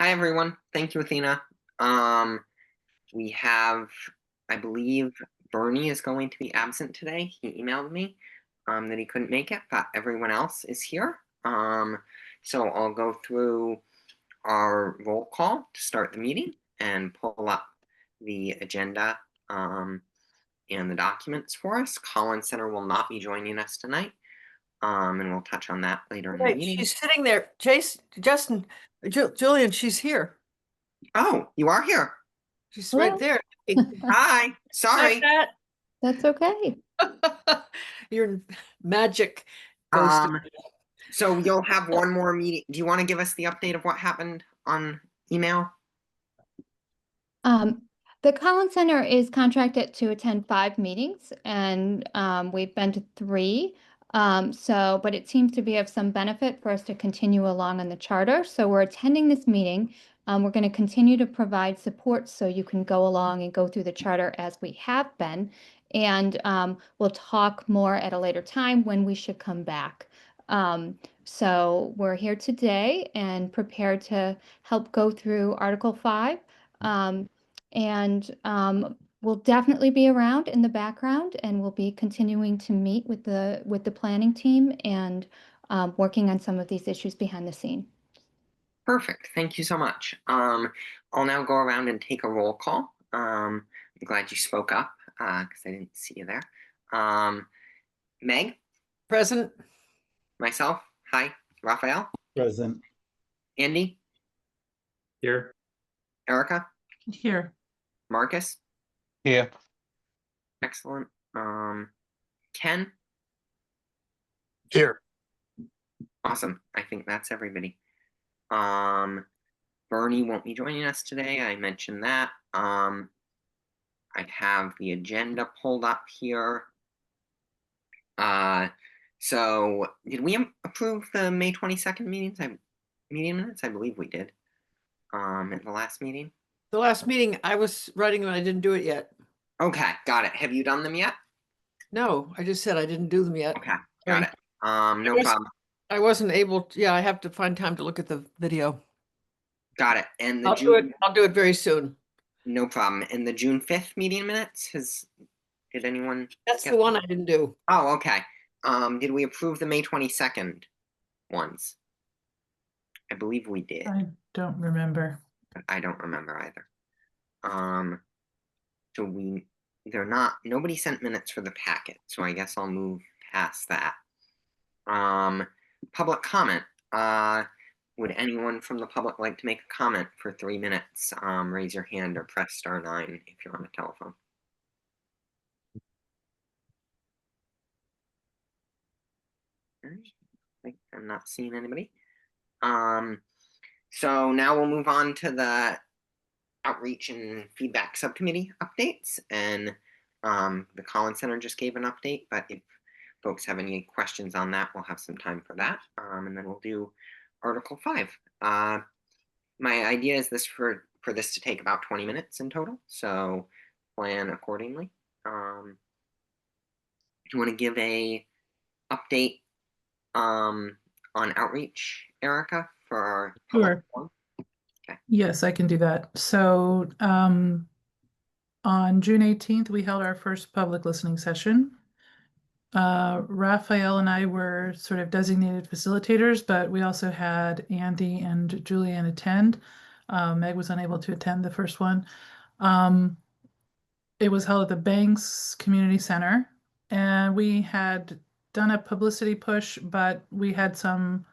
Hi, everyone. Thank you, Athena. Um, we have, I believe, Bernie is going to be absent today. He emailed me that he couldn't make it, but everyone else is here. So I'll go through our roll call to start the meeting and pull up the agenda and the documents for us. Collins Center will not be joining us tonight, and we'll touch on that later in the Right, meeting. she's sitting there. Justin, Julian, she's here. Oh, you are here. She's Hello? right there. Hi. Hi, Sorry. Pat. That's okay. Your magic goes to. So you'll have one more meeting. Do you want to give us the update of what happened on email? The Collins Center is contracted to attend 5 meetings, and we've been to 3. But it seems to be of some benefit for us to continue along on the charter. So we're attending this meeting. We're going to continue to provide support so you can go along and go through the charter as we have been. And we'll talk more at a later time when we should come back. So we're here today and prepared to help go through Article 5. We'll definitely be around in the background, and we'll be continuing to meet with the planning team and working on some of these issues behind the scene. Perfect. Thank you so much. I'll now go around and take a roll call. I'm glad you spoke up because I didn't see you there. Meg, Present. myself, hi. Raphael, Present. Andy, Here. Erica, Here. Marcus, Here. excellent. Ken, Here. awesome. I think that's everybody. Bernie won't be joining us today. I mentioned that. I have the agenda pulled up here. So did we approve the May 22nd meeting minutes? I believe we did. At the last meeting. The last meeting I was writing and I didn't do it yet. Okay, got it. Have you done them yet? No, I just said I didn't do them yet. Okay, got it. No problem. I wasn't able to, yeah, I have to find time to look at the video. Got it. And the I'll do it very soon. No problem. And the June 5th meeting minutes did anyone? That's the one I didn't do. Oh, okay. Did we approve the May 22nd ones? I believe we did. I don't remember. I don't remember either. So nobody sent minutes for the packet, so I guess I'll move past that. Public comment. Would anyone from the public like to make a comment for 3 minutes? Raise your hand or press *9 if you're on the telephone. I'm not seeing anybody. So now we'll move on to the outreach and feedback subcommittee updates. And the Collins Center just gave an update, but if folks have any questions on that, we'll have some time for that. And then we'll do Article 5. My idea is for this to take about 20 minutes in total, so plan accordingly. Do you want to give a update on outreach, Erica, for our public forum? Okay. Yes, I can do that. So on June 18th, we held our first public listening session. Raphael and I were sort of designated facilitators, but we also had Andy and Julianne attend. Meg was unable to attend the first one. It was held at the Banks Community Center, and we had done a publicity push, but we had some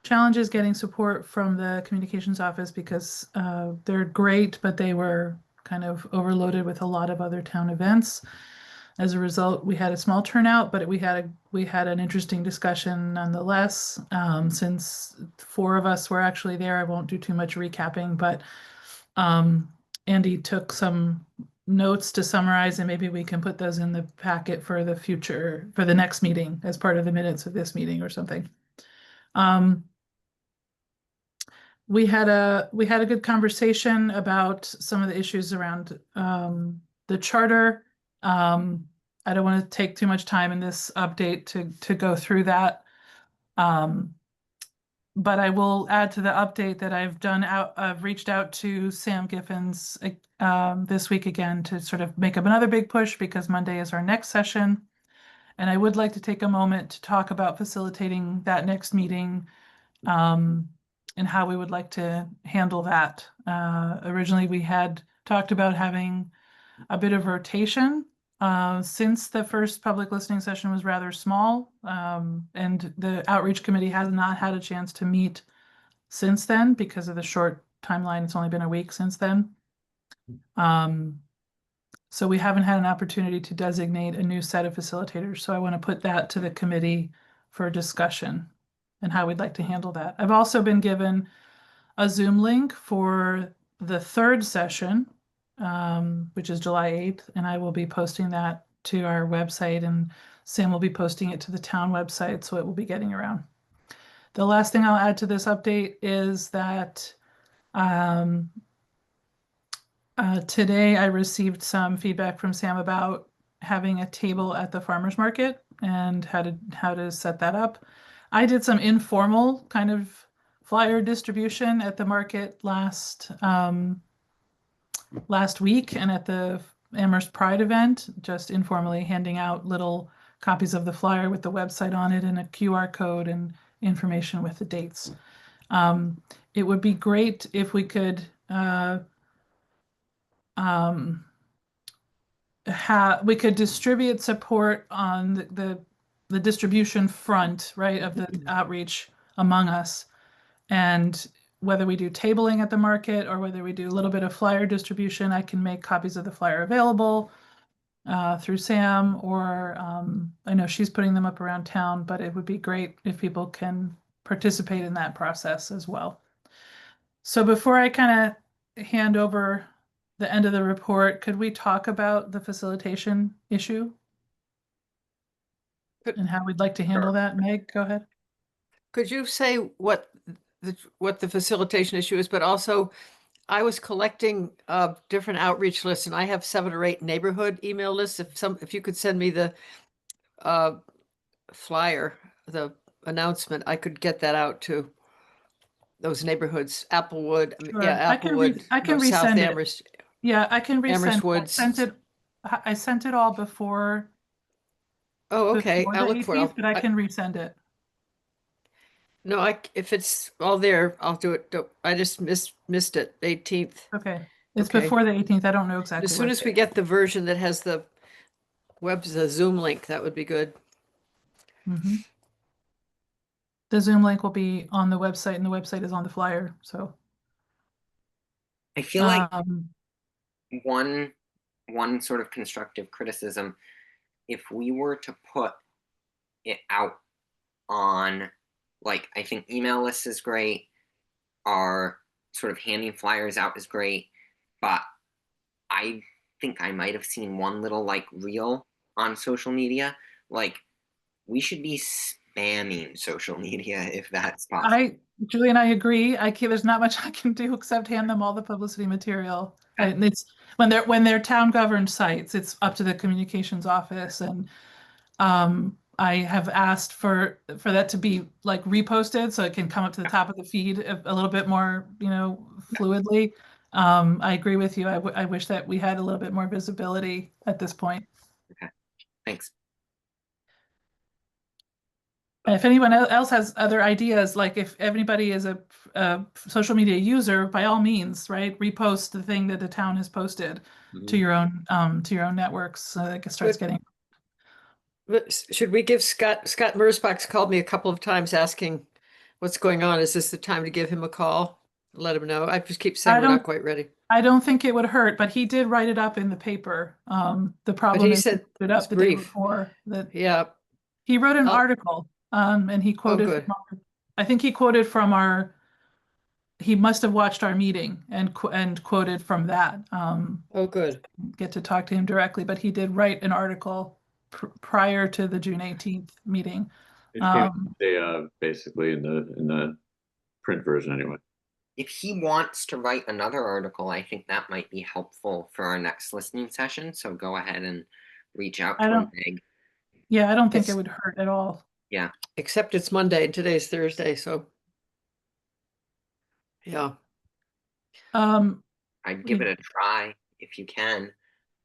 challenges getting support from the communications office because they're great, but they were kind of overloaded with a lot of other town events. As a result, we had a small turnout, but we had an interesting discussion nonetheless. Since 4 of us were actually there, I won't do too much recapping, but Andy took some notes to summarize, and maybe we can put those in the packet for the future, for the next meeting as part of the minutes of this meeting or something. We had a good conversation about some of the issues around the charter. I don't want to take too much time in this update to go through that. but I will add to the update that I've reached out to Sam Giffens this week again to sort of make up another big push because Monday is our next session. And I would like to take a moment to talk about facilitating that next meeting and how we would like to handle that. Originally, we had talked about having a bit of rotation since the first public listening session was rather small, and the outreach committee has not had a chance to meet since then because of the short timeline. It's only been a week since then. So we haven't had an opportunity to designate a new set of facilitators. So I want to put that to the committee for discussion and how we'd like to handle that. I've also been given a Zoom link for the third session, which is July 8th, and I will be posting that to our website, and Sam will be posting it to the town website, so it will be getting around. The last thing I'll add to this update is that today I received some feedback from Sam about having a table at the farmer's market and how to set that up. I did some informal kind of flyer distribution at the market last week and at the Amherst Pride event, just informally handing out little copies of the flyer with the website on it and a QR code and information with the dates. It would be great if we could we could distribute support on the distribution front, right, of the outreach among us. And whether we do tabling at the market or whether we do a little bit of flyer distribution, I can make copies of the flyer available through Sam, or I know she's putting them up around town, but it would be great if people can participate in that process as well. So before I kind of hand over the end of the report, could we talk about the facilitation issue and how we'd like to handle that? Meg, go ahead. Could you say what the facilitation issue is, but also I was collecting different outreach lists, and I have 7 or 8 neighborhood email lists. If you could send me the flyer, the announcement, I could get that out to those neighborhoods. Applewood, Sure. yeah, Applewood. I can South resend it. Amherst. Yeah, I can resend Amherst it. Woods. I sent it all before. Oh, okay. Before I'll the look for 18th, it. but I can resend it. No, if it's all there, I'll do it. I just missed it. 18th. Okay. It's Okay. before the 18th. I don't know exactly. As soon as we get the version that has the Zoom link, that would be good. Mm-hmm. The Zoom link will be on the website, and the website is on the flyer. So I feel like um, one sort of constructive criticism, if we were to put it out on, like, I think email lists is great, our sort of handing flyers out is great, but I think I might have seen one little like reel on social media. Like, we should be spamming social media if that's possible. Julie and I agree. There's not much I can do except hand them all the publicity material. And it's when they're town governed sites, it's up to the communications office. And I have asked for that to be like reposted so it can come up to the top of the feed a little bit more, fluidly. I agree with you. I wish that we had a little bit more visibility at this point. Okay, thanks. If anyone else has other ideas, like if everybody is a social media user, by all means, right, repost the thing that the town has posted to your own networks, so that it starts getting. Should we give Scott Mersbach called me a couple of times asking what's going on? Is this the time to give him a call? Let him know. I just keep saying we're not quite ready. I don't think it would hurt, but he did write it up in the paper. The problem is he put it up the day before that. Yeah. He wrote an article, and he quoted I think he quoted from he must have watched our meeting and quoted from that. Oh, good. Get to talk to him directly, but he did write an article prior to the June 18th meeting. Basically in the print version anyway. If he wants to write another article, I think that might be helpful for our next listening session. So go ahead and reach out to him, Meg. Yeah, I don't think it would hurt at all. Yeah. Except it's Monday and today's Thursday, so. Yeah. I'd give it a try if you can.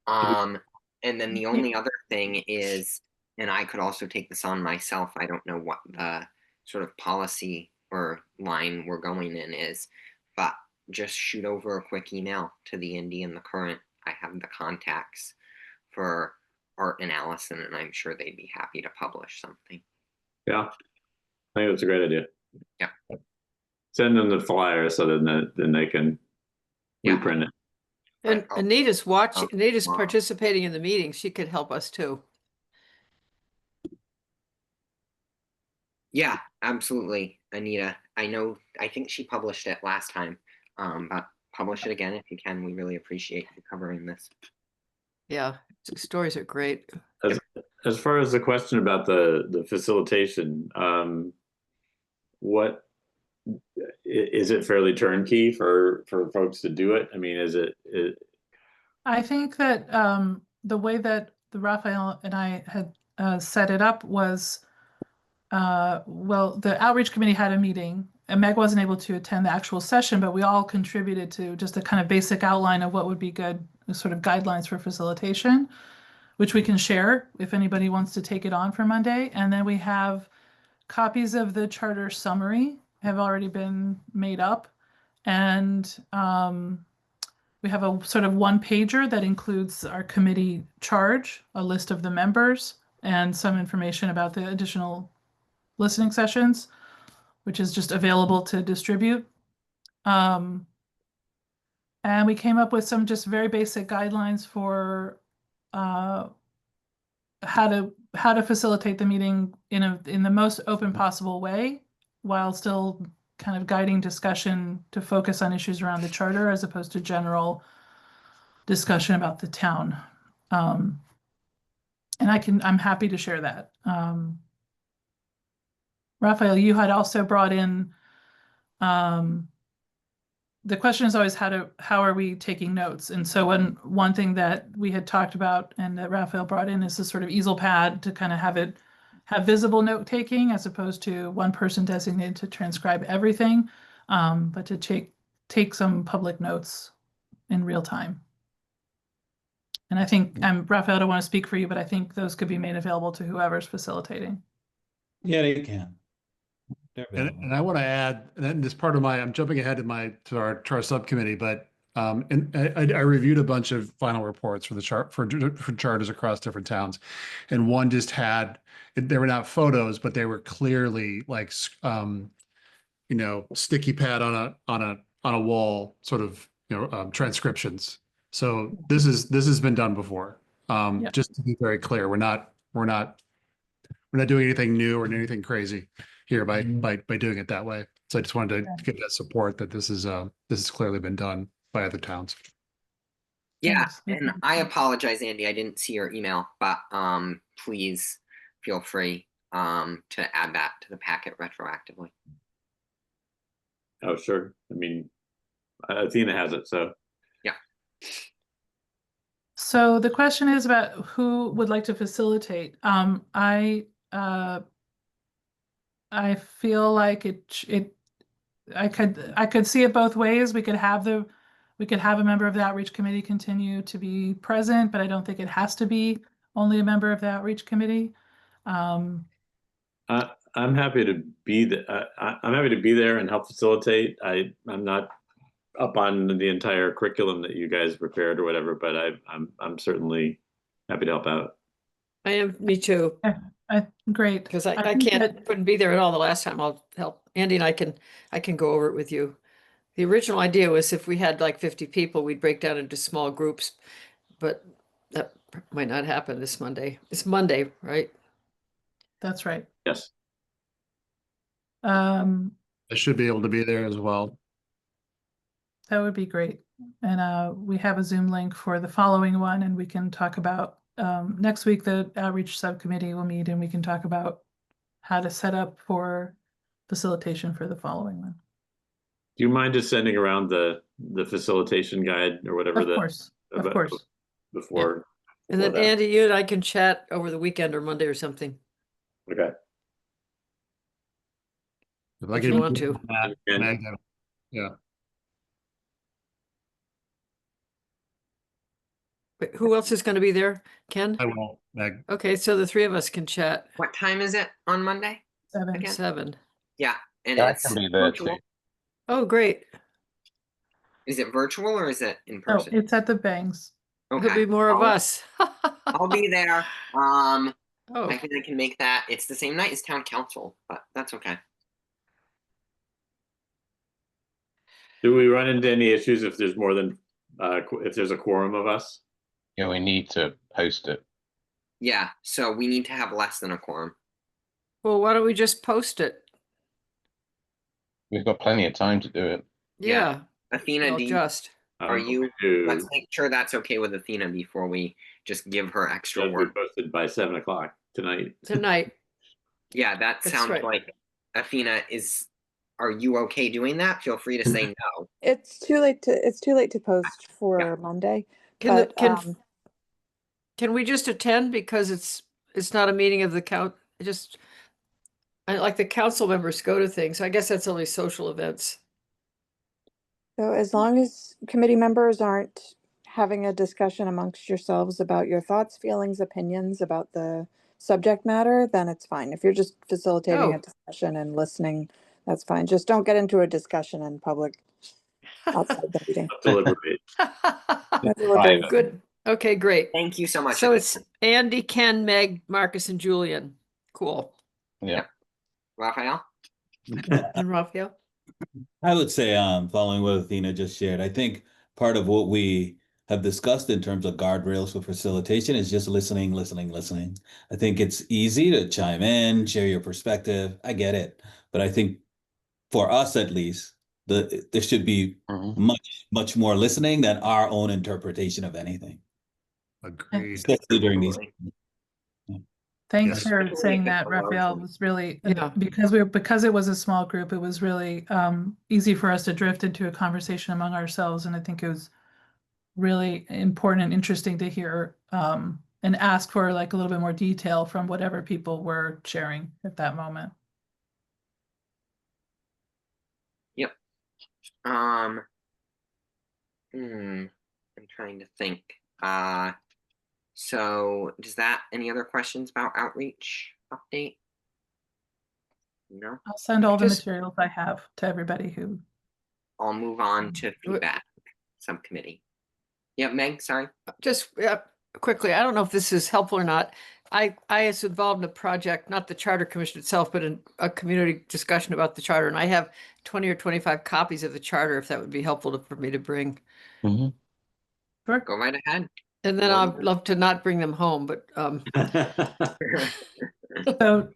And then the only other thing is, and I could also take this on myself, I don't know what the sort of policy or line we're going in is, but just shoot over a quick email to the Indy and the Current. I have the contacts for Art and Allison, and I'm sure they'd be happy to publish something. Yeah, I think that's a great idea. Yeah. Send them the flyer so then they can Yeah. reprint it. And I'll- Anita's watching, Anita's tomorrow. participating in the meeting. She could help us too. Yeah, absolutely, Anita. I think she published it last time, but publish it again if you can. We really appreciate you covering this. Yeah, stories are great. As far as the question about the facilitation, what is it fairly turnkey for folks to do it? I mean, is it I think that the way that the Raphael and I had set it up was, well, the outreach committee had a meeting and Meg wasn't able to attend the actual session, but we all contributed to just a kind of basic outline of what would be good sort of guidelines for facilitation, which we can share if anybody wants to take it on for Monday. And then we have copies of the charter summary have already been made up. And we have a sort of one pager that includes our committee charge, a list of the members, and some information about the additional listening sessions, which is just available to distribute. And we came up with some just very basic guidelines for how to facilitate the meeting in the most open possible way, while still kind of guiding discussion to focus on issues around the charter as opposed to general discussion about the town. And I'm happy to share that. Raphael, you had also brought in, the question is always how are we taking notes? And so one thing that we had talked about and that Raphael brought in is this sort of easel pad to kind of have visible note taking as opposed to one person designated to transcribe everything, but to take some public notes in real time. And I think, Raphael, I don't want to speak for you, but I think those could be made available to whoever's facilitating. Yeah, they can. And I want to add, and this part of I'm jumping ahead to our subcommittee, but and I reviewed a bunch of final reports for the for charters across different towns, and one just had, they were not photos, but they were clearly like sticky pad on a wall, sort of transcriptions. So this has been done before. Just to be very clear, we're not doing anything new or anything crazy here by doing it that way. So I just wanted to give that support that this has clearly been done by other towns. Yeah, Thanks. and I apologize, Andy. I didn't see your email, but please feel free to add that to the packet retroactively. Oh, sure. I mean, Athena has it, so. Yeah. So the question is about who would like to facilitate. I feel like I could see it both ways. We could have a member of the outreach committee continue to be present, but I don't think it has to be only a member of the outreach committee. I'm happy to be I'm happy to be there and help facilitate. I'm not up on the entire curriculum that you guys prepared or whatever, but I'm certainly happy to help out. I am, me too, Great. because I think couldn't be there at all the last time. I'll help Andy and I can go over it with you. The original idea was if we had like 50 people, we'd break down into small groups, but that might not happen this Monday. It's Monday, right? That's right. Yes. I should be able to be there as well. That would be great. And we have a Zoom link for the following one, and we can talk about next week. The outreach subcommittee will meet, and we can talk about how to set up for facilitation for the following one. Do you mind just sending around the facilitation guide or whatever? Of course. Before. And then that. Andy, you and I can chat over the weekend or Monday or something. Okay. If I If you can want to. Meg, yeah. Wait, who else is going to be there? Ken? I won't, Meg. Okay, so the three of us can chat. What time is it on Monday? 7. Again? 7. Yeah, and I it's can be there virtual. too. Oh, great. Is it virtual or is it in Oh, person? it's at the Bangs. There'll Okay, be more of I'll- us. I'll be there. Oh, I think I can make that. It's the same night as town council, but that's okay. Do we run into any issues if there's more than, if there's a quorum of us? Yeah, we need to post it. Yeah, so we need to have less than a quorum. well, why don't we just post it? We've got plenty of time to do it. Yeah, Athena, well, do you, just. are Um, you? to- Let's make sure that's okay with Athena before we just give her extra Should be work. posted by 7 o'clock tonight. Tonight. Yeah, that That's sounds right. like Athena is. Are you okay doing that? Feel free to say no. It's too late to post for Monday, Can the, but can we just attend because it's not a meeting of the I like the council members go to things. I guess that's only social events. so as long as committee members aren't having a discussion amongst yourselves about your thoughts, feelings, opinions about the subject matter, then it's fine. If you're just facilitating Oh. a discussion and listening, that's fine. Just don't get into a discussion in public outside the meeting. Deliberate. Deliberate. Good. Okay, great. Thank you so much. So it's Andy, Ken, Meg, Marcus, and Julian. Cool. Yeah. Raphael. And Raphael? I would say, following what Athena just shared, I think part of what we have discussed in terms of guardrails for facilitation is just listening. I think it's easy to chime in, share your perspective. I get it. But I think for us, at least, there should be much more listening than our own interpretation of anything, Agreed. especially during these. Thanks Yes. for Really saying think that, the Raphael. large- It was really, Yeah. because it was a small group, it was really easy for us to drift into a conversation among ourselves. And I think it was really important and interesting to hear and ask for like a little bit more detail from whatever people were sharing at that moment. I'm trying to think. So does that any other questions about outreach update? No, I'll send all the Just- materials I have to everybody who. I'll move on to feedback subcommittee. Yeah, Meg, sorry. Just quickly, I don't know if this is helpful or not. I was involved in a project, not the Charter Commission itself, but in a community discussion about the charter. And I have 20 or 25 copies of the charter, if that would be helpful for me to bring. Sure. Go right ahead. And then Wonderful. I'd love to not bring them home, but So,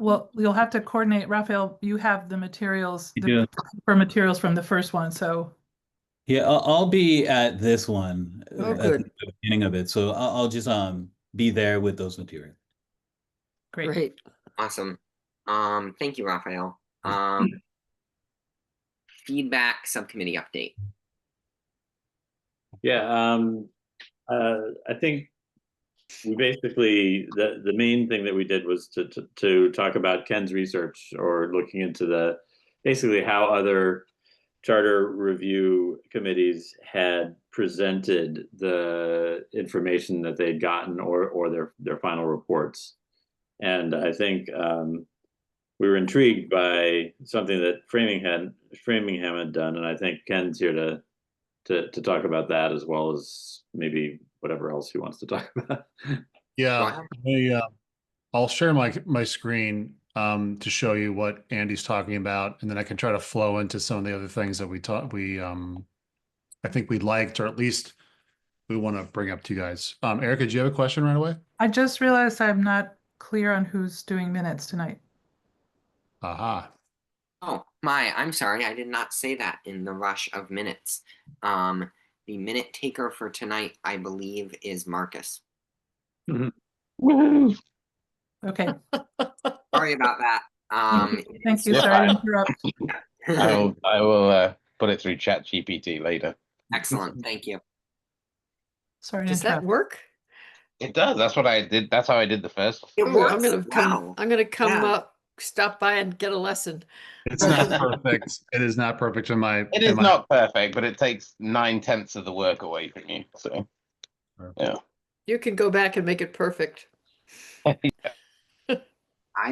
well, you'll have to coordinate. Raphael, you have the materials I do. for materials from the first one. So Yeah, I'll be at this one Oh, at good. the beginning of it, so I'll just be there with those materials. great. great. Awesome. Thank you, Raphael. Feedback subcommittee update. Yeah, I think we basically, the main thing that we did was to talk about Ken's research or looking into basically how other charter review committees had presented the information that they'd gotten or their final reports. And I think we were intrigued by something that Framingham had done, and I think Ken's here to talk about that, as well as maybe whatever else he wants to talk about. Yeah, I'll share my screen to show you what Andy's talking about, and then I can try to flow into some of the other things that I think we liked, or at least we want to bring up to you guys. Erica, do you have a question right away? I just realized I'm not clear on who's doing minutes tonight. Aha. Oh, I'm sorry. I did not say that in the rush of minutes. The minute taker for tonight, I believe, is Marcus. Woohoo! Okay. Sorry about that. Thank you. Yeah, Sorry to fine. interrupt. I will put it through ChatGPT later. Excellent. Thank you. Sorry to Does that interrupt. work? It does. That's what I did. That's how I did the first one. It Ooh, I'm works gonna come. well. I'm gonna come Yeah. up, stop by, and get a lesson. It's not perfect. It is not perfect in my. It is not perfect, but it takes 9/10 of the work away from you. So You can go back and make it perfect. I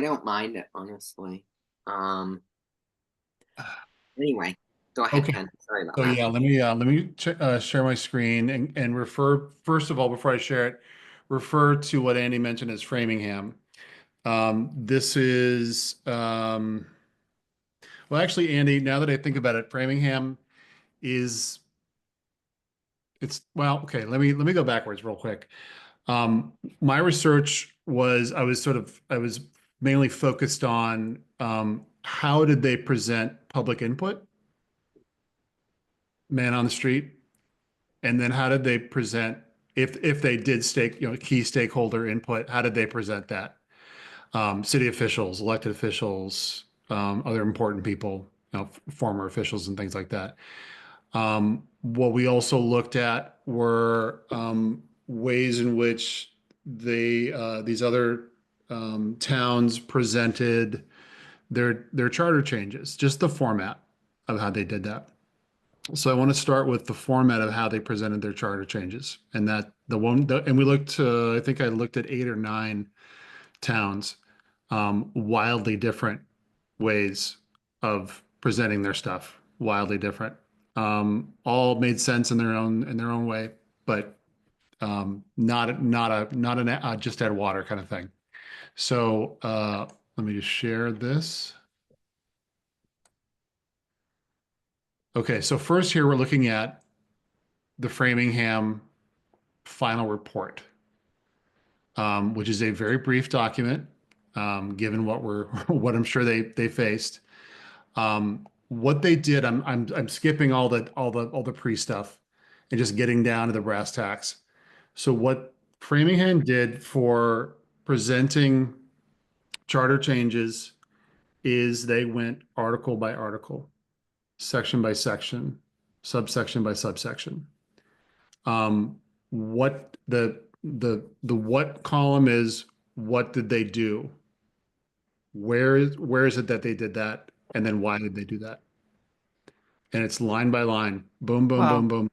don't mind it, honestly. Anyway, go ahead, Okay. Ken. Sorry about So that. yeah, let me share my screen and refer, first of all, before I share it, refer to what Andy mentioned as Framingham. This is, well, actually, Andy, now that I think about it, Framingham is, well, okay, let me go backwards real quick. My research was, I was mainly focused on how did they present public input, man on the street, and then how did they present, if they did key stakeholder input, how did they present that? City officials, elected officials, other important people, former officials and things like that. What we also looked at were ways in which these other towns presented their charter changes, just the format of how they did that. So I want to start with the format of how they presented their charter changes, and and we looked. I think I looked at 8 or 9 towns, wildly different ways of presenting their stuff, wildly different. All made sense in their own way, but not an just add water kind of thing. So let me just share this. Okay, so first here we're looking at the Framingham final report, which is a very brief document, given what I'm sure they faced. What they did, I'm skipping all the pre stuff and just getting down to the brass tacks. So what Framingham did for presenting charter changes is they went article by article, section by section, subsection by subsection. What the what column is, what did they do? Where is it that they did that? And then why did they do that? And it's line by line, boom, boom, Wow. boom, boom.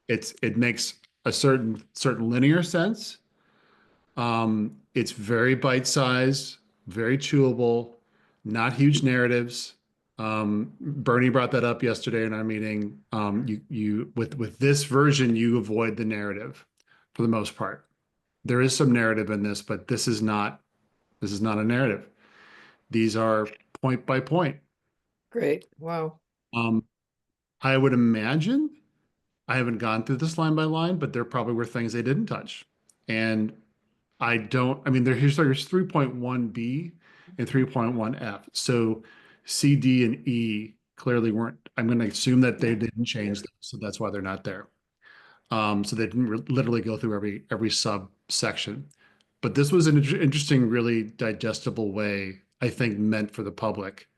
It makes a certain linear sense. It's very bite-sized, very chewable, not huge narratives. Bernie brought that up yesterday in our meeting. You with this version, you avoid the narrative for the most part. There is some narrative in this, but this is not a narrative. These are point by point. Great. Wow. I would imagine, I haven't gone through this line by line, but there probably were things they didn't touch. And there's 3.1B and 3.1F. So C, D, and E clearly weren't, I'm going to assume that they didn't change them. So that's why they're not there. So they didn't literally go through every subsection. But this was an interesting, really digestible way, I think, meant for the public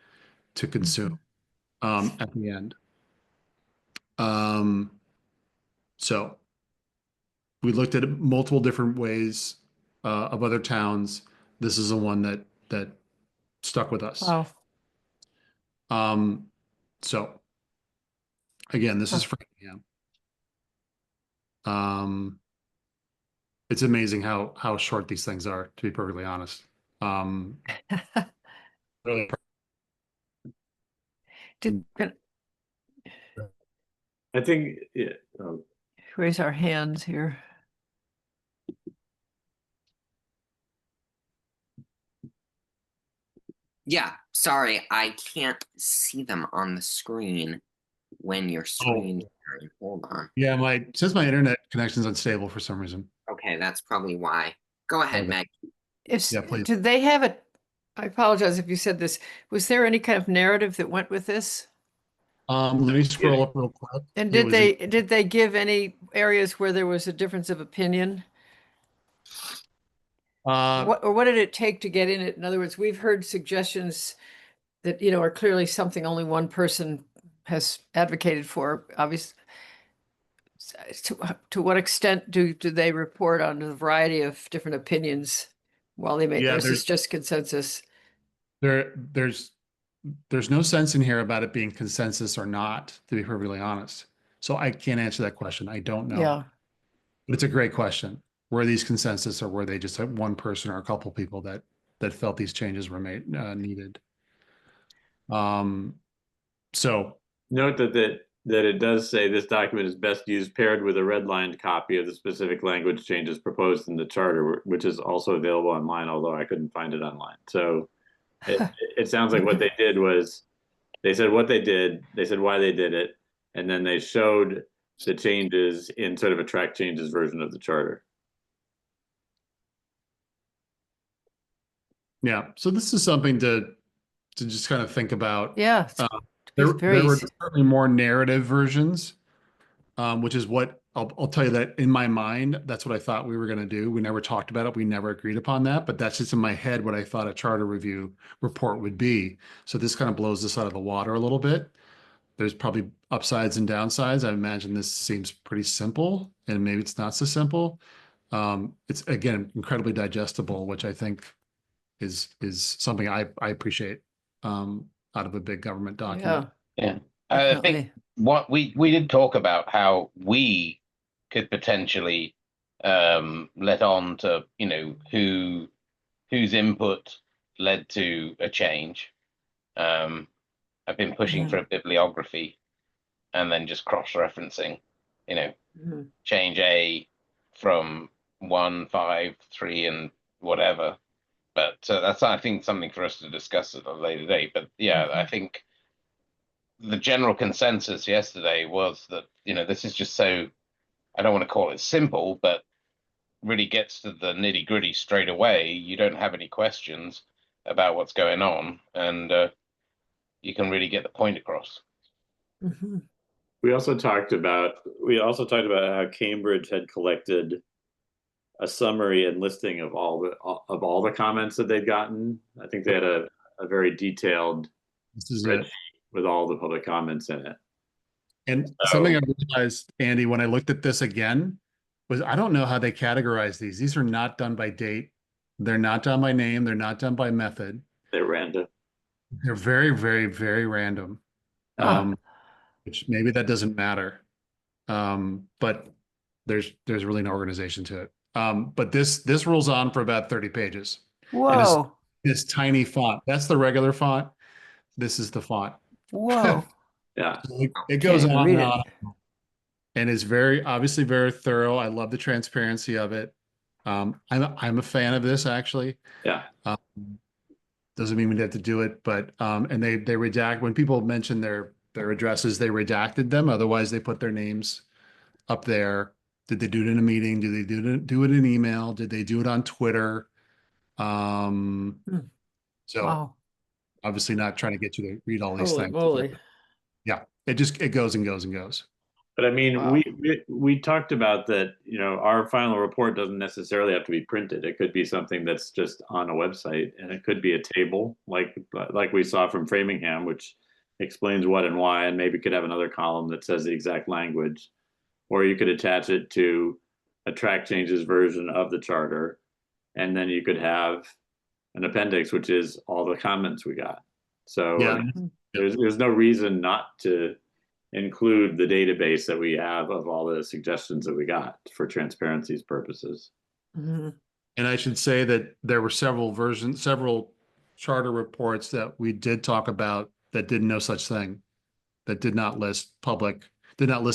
to consume at the end. So we looked at multiple different ways of other towns. This is the one that stuck with us. Wow. So again, this is Framingham. It's amazing how short these things are, to be perfectly honest. Really. I think, yeah, Raise our hands here. Yeah, sorry, I can't see them on the screen when your screen. Hold on. Yeah, since my internet connection's unstable for some reason. Okay, that's probably why. Go ahead, Okay. Meg. Yeah, please. Did they have it? I apologize if you said this. Was there any kind of narrative that went with this? Let me scroll up real quick. And It was in- did they give any areas where there was a difference of opinion? What did it take to get in it? In other words, we've heard suggestions that, are clearly something only one person has advocated for. Obviously, to what extent do they report on a variety of different opinions while they make this is just consensus? There's no sense in here about it being consensus or not, to be perfectly honest. So I can't answer that question. I don't know. Yeah. it's a great question. Were these consensus, or were they just one person or a couple people that felt these changes were needed? So Note that it does say this document is best used paired with a redlined copy of the specific language changes proposed in the charter, which is also available online, although I couldn't find it online. So it sounds like what they did was they said what they did, they said why they did it, and then they showed the changes in sort of a track changes version of the charter. yeah, so this is something to just kind of think about. Yeah. It's There very were easy. certainly more narrative versions, which is what I'll tell you that in my mind, that's what I thought we were going to do. We never talked about it. We never agreed upon that, but that's just in my head what I thought a charter review report would be. So this kind of blows this out of the water a little bit. There's probably upsides and downsides. I imagine this seems pretty simple, and maybe it's not so simple. It's again incredibly digestible, which I think is something I appreciate out of a big government document. Yeah. I think Definitely. what we did talk about how we could potentially let on to, you know, whose input led to a change. I've been pushing for a bibliography and then just cross-referencing, you know, Mhm. change A from 1, 5, 3, and whatever. But that's, I think, something for us to discuss at a later date. But yeah, I think the general consensus yesterday was that, you know, this is just so, I don't want to call it simple, but really gets to the nitty gritty straight away. You don't have any questions about what's going on, and you can really get the point across. Mhm. We also talked about how Cambridge had collected a summary and listing of all the comments that they'd gotten. I think they had a very detailed This is spreadsheet it. with all the public comments in it. And something I realized, Andy, when I looked at this again, was I don't know how they categorize these. These are not done by date. They're not done by name. They're not done by method. They're random. They're very, very, very random. Which maybe that doesn't matter. But there's really an organization to it. But this rolls on for about 30 pages. Whoa. This tiny font. That's the regular font. This is the font. Whoa. Yeah. It goes Can't even on read and it. on. And is very obviously very thorough. I love the transparency of it. I'm a fan of this actually. Yeah. Doesn't mean we have to do it, but and they redact when people mention their addresses, they redacted them. Otherwise, they put their names up there. Did they do it in a meeting? Do they do it in email? Did they do it on Twitter? So Wow. obviously not trying to get you to read all these Holy things. moly. Yeah, it goes and goes and goes. But I mean, Wow. we talked about that, you know, our final report doesn't necessarily have to be printed. It could be something that's just on a website, and it could be a table like we saw from Framingham, which explains what and why, and maybe could have another column that says the exact language. Or you could attach it to a track changes version of the charter, and then you could have an appendix, which is all the comments we got. So Yeah. I mean, there's no reason not to include the database that we have of all the suggestions that we got for transparency's purposes. Mhm. And I should say that there were several charter reports that we did talk about that did no such thing, that did not list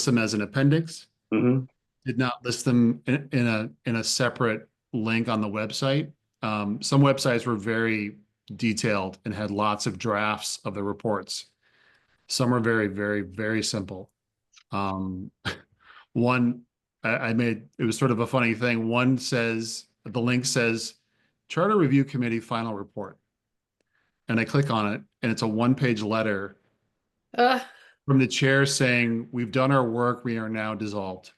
them as an appendix, did not list them in a separate link on the website. Some websites were very detailed and had lots of drafts of the reports. Some are very, very, very simple. One I made, it was sort of a funny thing. One says, the link says Charter Review Committee final report. And I click on it and it's a 1-page letter Uh, from the chair saying, we've done our work, we are now dissolved.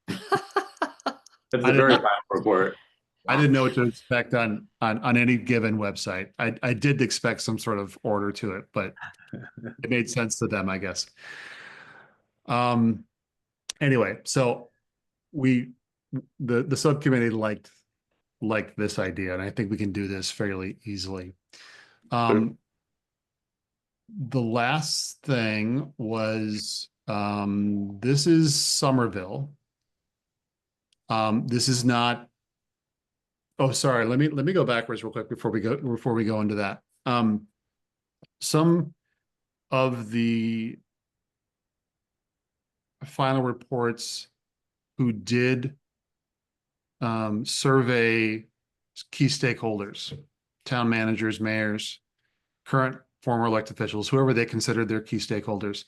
That's a very final report. I didn't know what to expect on any given website. I did expect some sort of order to it, but it made sense to them, I guess. Anyway, so the subcommittee liked this idea, and I think we can do this fairly easily. The last thing was this is Somerville. This is not. Oh, sorry. Let me go backwards real quick before we go into that. Some of the final reports who did survey key stakeholders, town managers, mayors, current, former elected officials, whoever they considered their key stakeholders.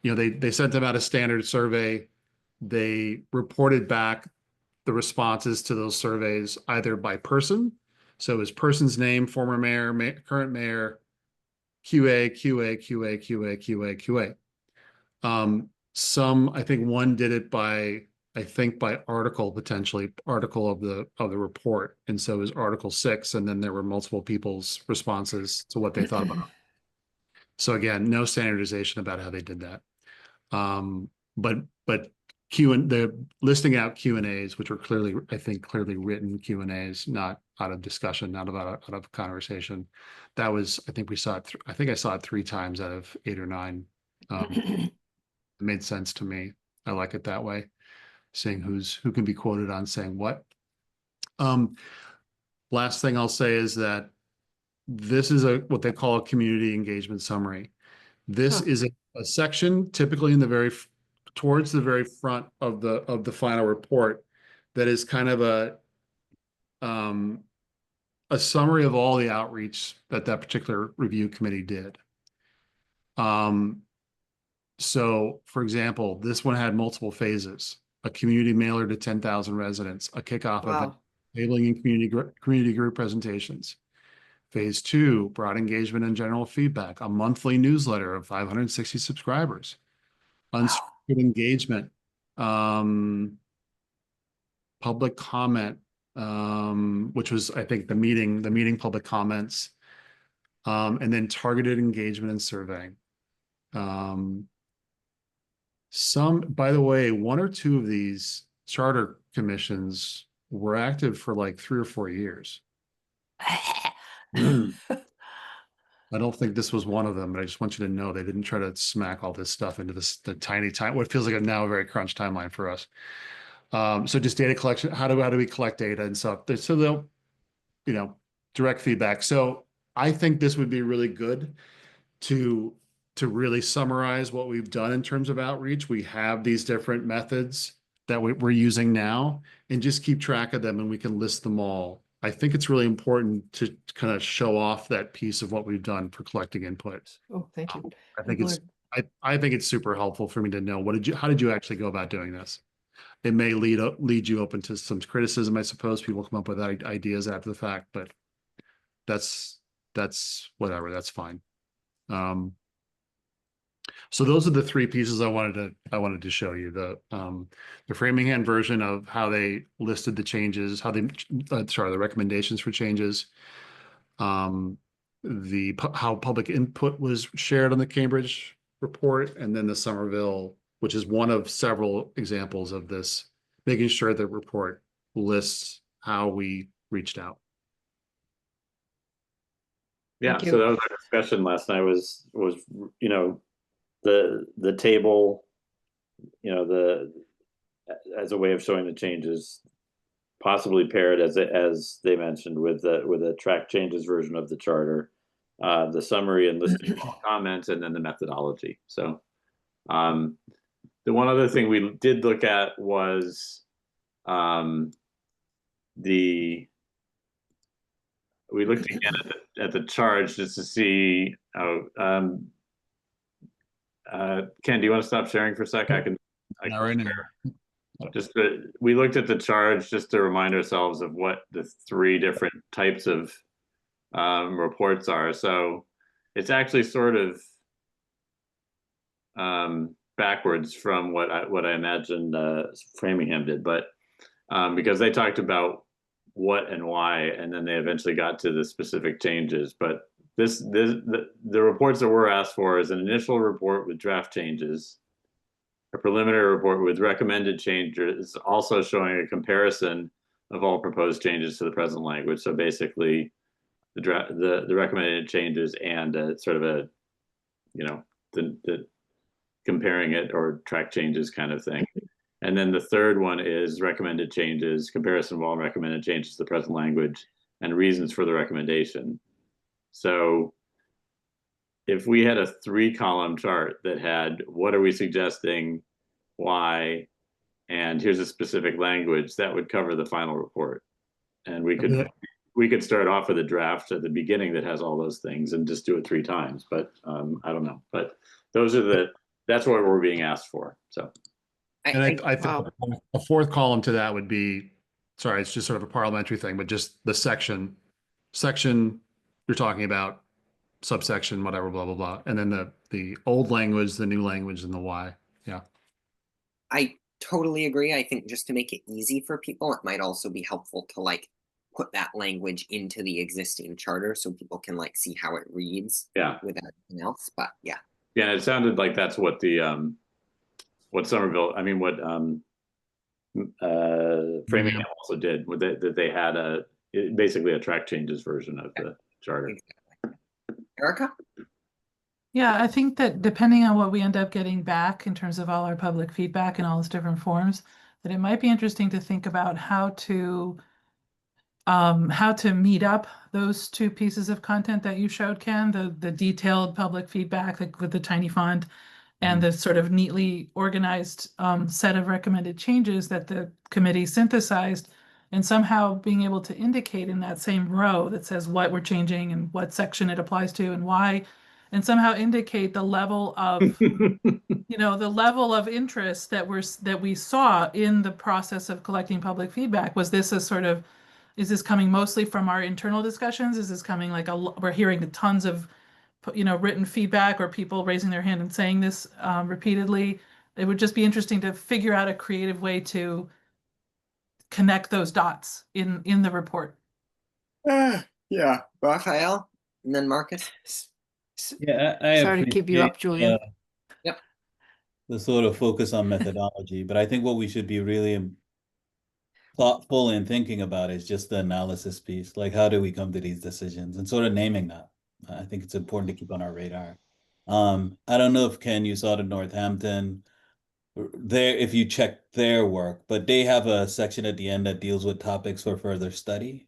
You know, they sent them out a standard survey. They reported back the responses to those surveys either by person. So his person's name, former mayor, current mayor, QA, QA, QA, QA, QA, QA. Some, I think one did it by article, potentially article of the report. And so it was Article 6, and then there were multiple people's responses to what they thought about it. So again, no standardization about how they did that. But they're listing out Q&As, which were clearly, I think, clearly written Q&As, not out of discussion, not out of conversation. That was, I think we saw it. I think I saw it 3 times out of 8 or 9. It made sense to me. I like it that way. Seeing who can be quoted on saying what. Last thing I'll say is that this is what they call a community engagement summary. This is a section typically in the towards the very front of the final report that is kind of a summary of all the outreach that particular review committee did. So for example, this one had multiple phases: a community mailer to 10,000 residents, a kickoff event, tabling and community group presentations. Phase 2 brought engagement and general feedback, a monthly newsletter of 560 subscribers, unscripted engagement, public comment, which was, I think, the meeting public comments, and then targeted engagement and surveying. By the way, 1 or 2 of these charter commissions were active for like 3 or 4 years. I don't think this was one of them, but I just want you to know they didn't try to smack all this stuff into the tiny what feels like now a very crunch timeline for us. So just data collection. How do we collect data and stuff? So they'll, direct feedback. So I think this would be really good to really summarize what we've done in terms of outreach. We have these different methods that we're using now, and just keep track of them, and we can list them all. I think it's really important to kind of show off that piece of what we've done for collecting inputs. Oh, thank you. I think it's super helpful for me to know how did you actually go about doing this? It may lead you open to some criticism, I suppose. People come up with ideas after the fact, but that's whatever. That's fine. So those are the 3 pieces I wanted to show you. The Framingham version of how they listed the changes, the recommendations for changes, how public input was shared on the Cambridge report, and then the Somerville, which is one of several examples of this, making sure the report lists how we reached out. Yeah, Thank so you. that was our discussion last night was the table, as a way of showing the changes, possibly paired as they mentioned with a track changes version of the charter, the summary and listing all comments, and then the methodology. So the one other thing we did look at was we looked again at the charge just to see how. Ken, do you want to stop sharing for a sec? I can right now. We looked at the charge just to remind ourselves of what the 3 different types of reports are. So it's actually sort of backwards from what I imagined Framingham did, but because they talked about what and why, and then they eventually got to the specific changes. But the reports that were asked for is an initial report with draft changes, a preliminary report with recommended changes, also showing a comparison of all proposed changes to the present language. So basically, the recommended changes and sort of the comparing it or track changes kind of thing. And then the third one is recommended changes, comparison of all recommended changes to the present language and reasons for the recommendation. So if we had a 3-column chart that had what are we suggesting, why, and here's a specific language, that would cover the final report. And we could start off with a draft at the beginning that has all those things and just do it 3 times. But I don't know. But that's what we're being asked for. So. And I think a 4th column to that would be, sorry, it's just sort of a parliamentary thing, but just the section you're talking about, subsection, whatever, blah, blah, blah. And then the old language, the new language, and the why. Yeah. I totally agree. I think just to make it easy for people, it might also be helpful to like put that language into the existing charter so people can like see how it reads. Yeah. Without anything else. But yeah. Yeah, it sounded like that's what the what Somerville, I mean, what Framingham also did, that they had basically a track changes version of the charter. Exactly. Erica? Yeah, I think that depending on what we end up getting back in terms of all our public feedback in all its different forms, that it might be interesting to think about how to meet up those 2 pieces of content that you showed, Ken, the detailed public feedback with the tiny font and the sort of neatly organized set of recommended changes that the committee synthesized, and somehow being able to indicate in that same row that says what we're changing and what section it applies to and why, and somehow indicate the level of the level of interest that we saw in the process of collecting public feedback. Was this is this coming mostly from our internal discussions? Is this coming we're hearing tons of written feedback or people raising their hand and saying this repeatedly? It would just be interesting to figure out a creative way to connect those dots in the report. Yeah. Raphael and then Marcus. Yeah, I Sorry to keep you up, Julian. Yep. The sort of focus on methodology, but I think what we should be really thoughtful in thinking about is just the analysis piece. Like, how do we come to these decisions and sort of naming that? I think it's important to keep on our radar. I don't know if Ken, you saw the Northampton if you check their work, but they have a section at the end that deals with topics for further study.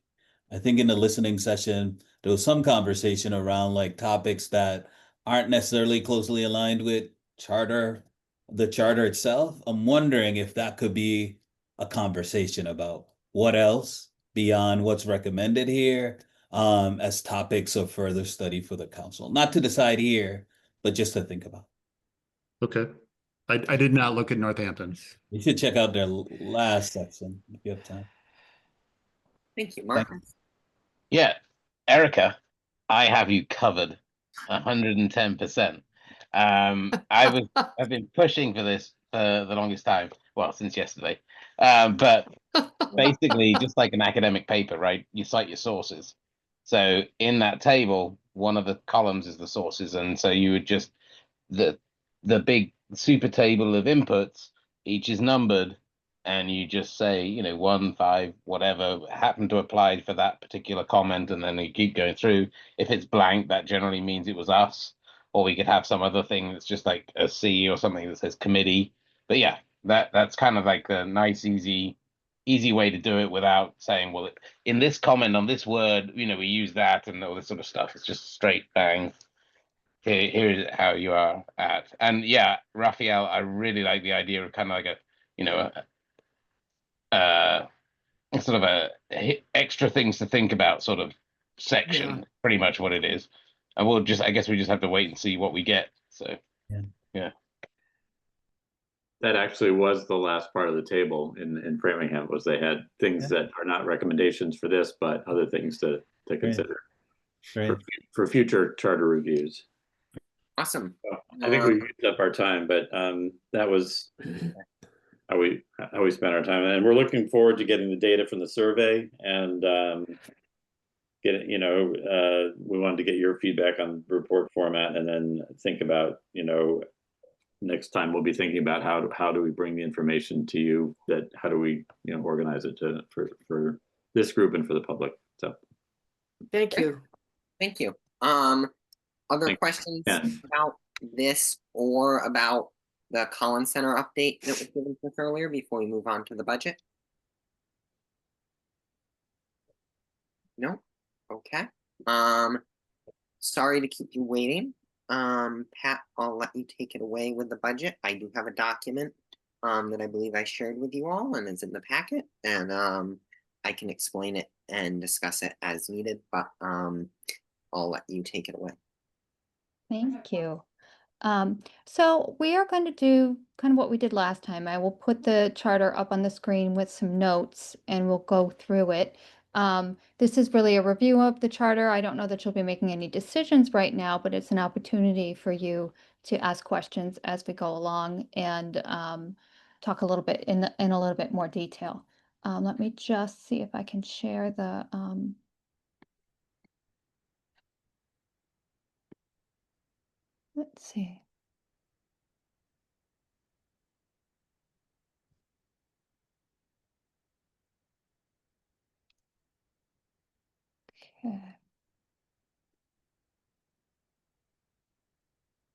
I think in the listening session, there was some conversation around like topics that aren't necessarily closely aligned with the charter itself. I'm wondering if that could be a conversation about what else beyond what's recommended here as topics of further study for the council. Not to decide here, but just to think about. Okay. I did not look at Northampton. You should check out their last section if you have time. Thank you, Marcus. Yeah, Erica, I have you covered 110%. I've been pushing for this for the longest time. Well, since yesterday. But basically, just like an academic paper, right? You cite your sources. So in that table, one of the columns is the sources, and so you would just the big super table of inputs, each is numbered, and you just say, 1, 5, whatever happened to apply for that particular comment, and then you keep going through. If it's blank, that generally means it was us, or we could have some other thing that's just like a C or something that says committee. But yeah, that's kind of like a nice, easy way to do it without saying, well, in this comment on this word, we use that and all this sort of stuff. It's just straight bang. Here's how you are at. And yeah, Raphael, I really like the idea of kind of like a sort of a extra things to think about sort of section, pretty much what it is. And I guess we just have to wait and see what we get. So yeah. That actually was the last part of the table in Framingham, was they had things that are not recommendations for this, but other things to consider for future charter reviews. Awesome. I think we used up our time, but that was how we spent our time, and we're looking forward to getting the data from the survey and we wanted to get your feedback on report format, and then think about next time we'll be thinking about how do we bring the information to you, how do we organize it for this group and for the public. So thank you. Thank you. Other questions about this or about the Collins Center update that was given to us earlier before we move on to the budget? No? Okay. Sorry to keep you waiting. Pat, I'll let you take it away with the budget. I do have a document that I believe I shared with you all and it's in the packet, and I can explain it and discuss it as needed, but I'll let you take it away. Thank you. So we are going to do kind of what we did last time. I will put the charter up on the screen with some notes and we'll go through it. This is really a review of the charter. I don't know that you'll be making any decisions right now, but it's an opportunity for you to ask questions as we go along and talk a little bit in a little bit more detail. Let me just see if I can share the let's see. Okay.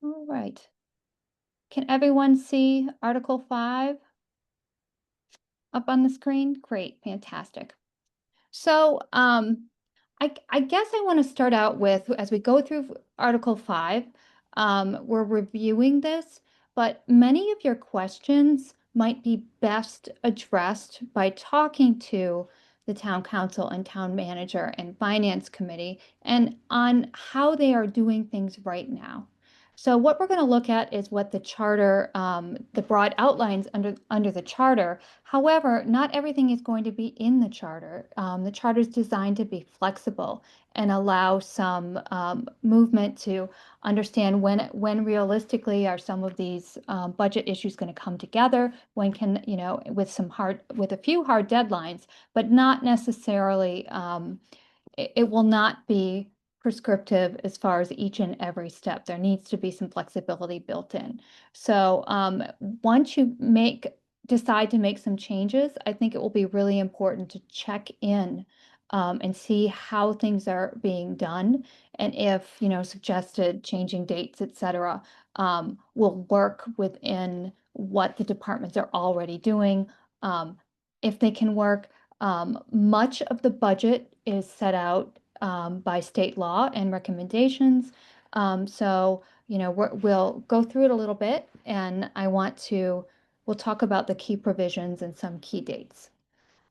All right. Can everyone see Article 5 up on the screen? Great, fantastic. So I guess I want to start out with, as we go through Article 5, we're reviewing this, but many of your questions might be best addressed by talking to the town council and town manager and finance committee and on how they are doing things right now. So what we're going to look at is what the charter, the broad outlines under the charter. However, not everything is going to be in the charter. The charter is designed to be flexible and allow some movement to understand when realistically are some of these budget issues going to come together, when can, you know, with a few hard deadlines, but not necessarily, it will not be prescriptive as far as each and every step. There needs to be some flexibility built in. So once you decide to make some changes, I think it will be really important to check in and see how things are being done, and if, you know, suggested changing dates, etc., will work within what the departments are already doing. If they can work, much of the budget is set out by state law and recommendations. So, you know, we'll go through it a little bit, and we'll talk about the key provisions and some key dates.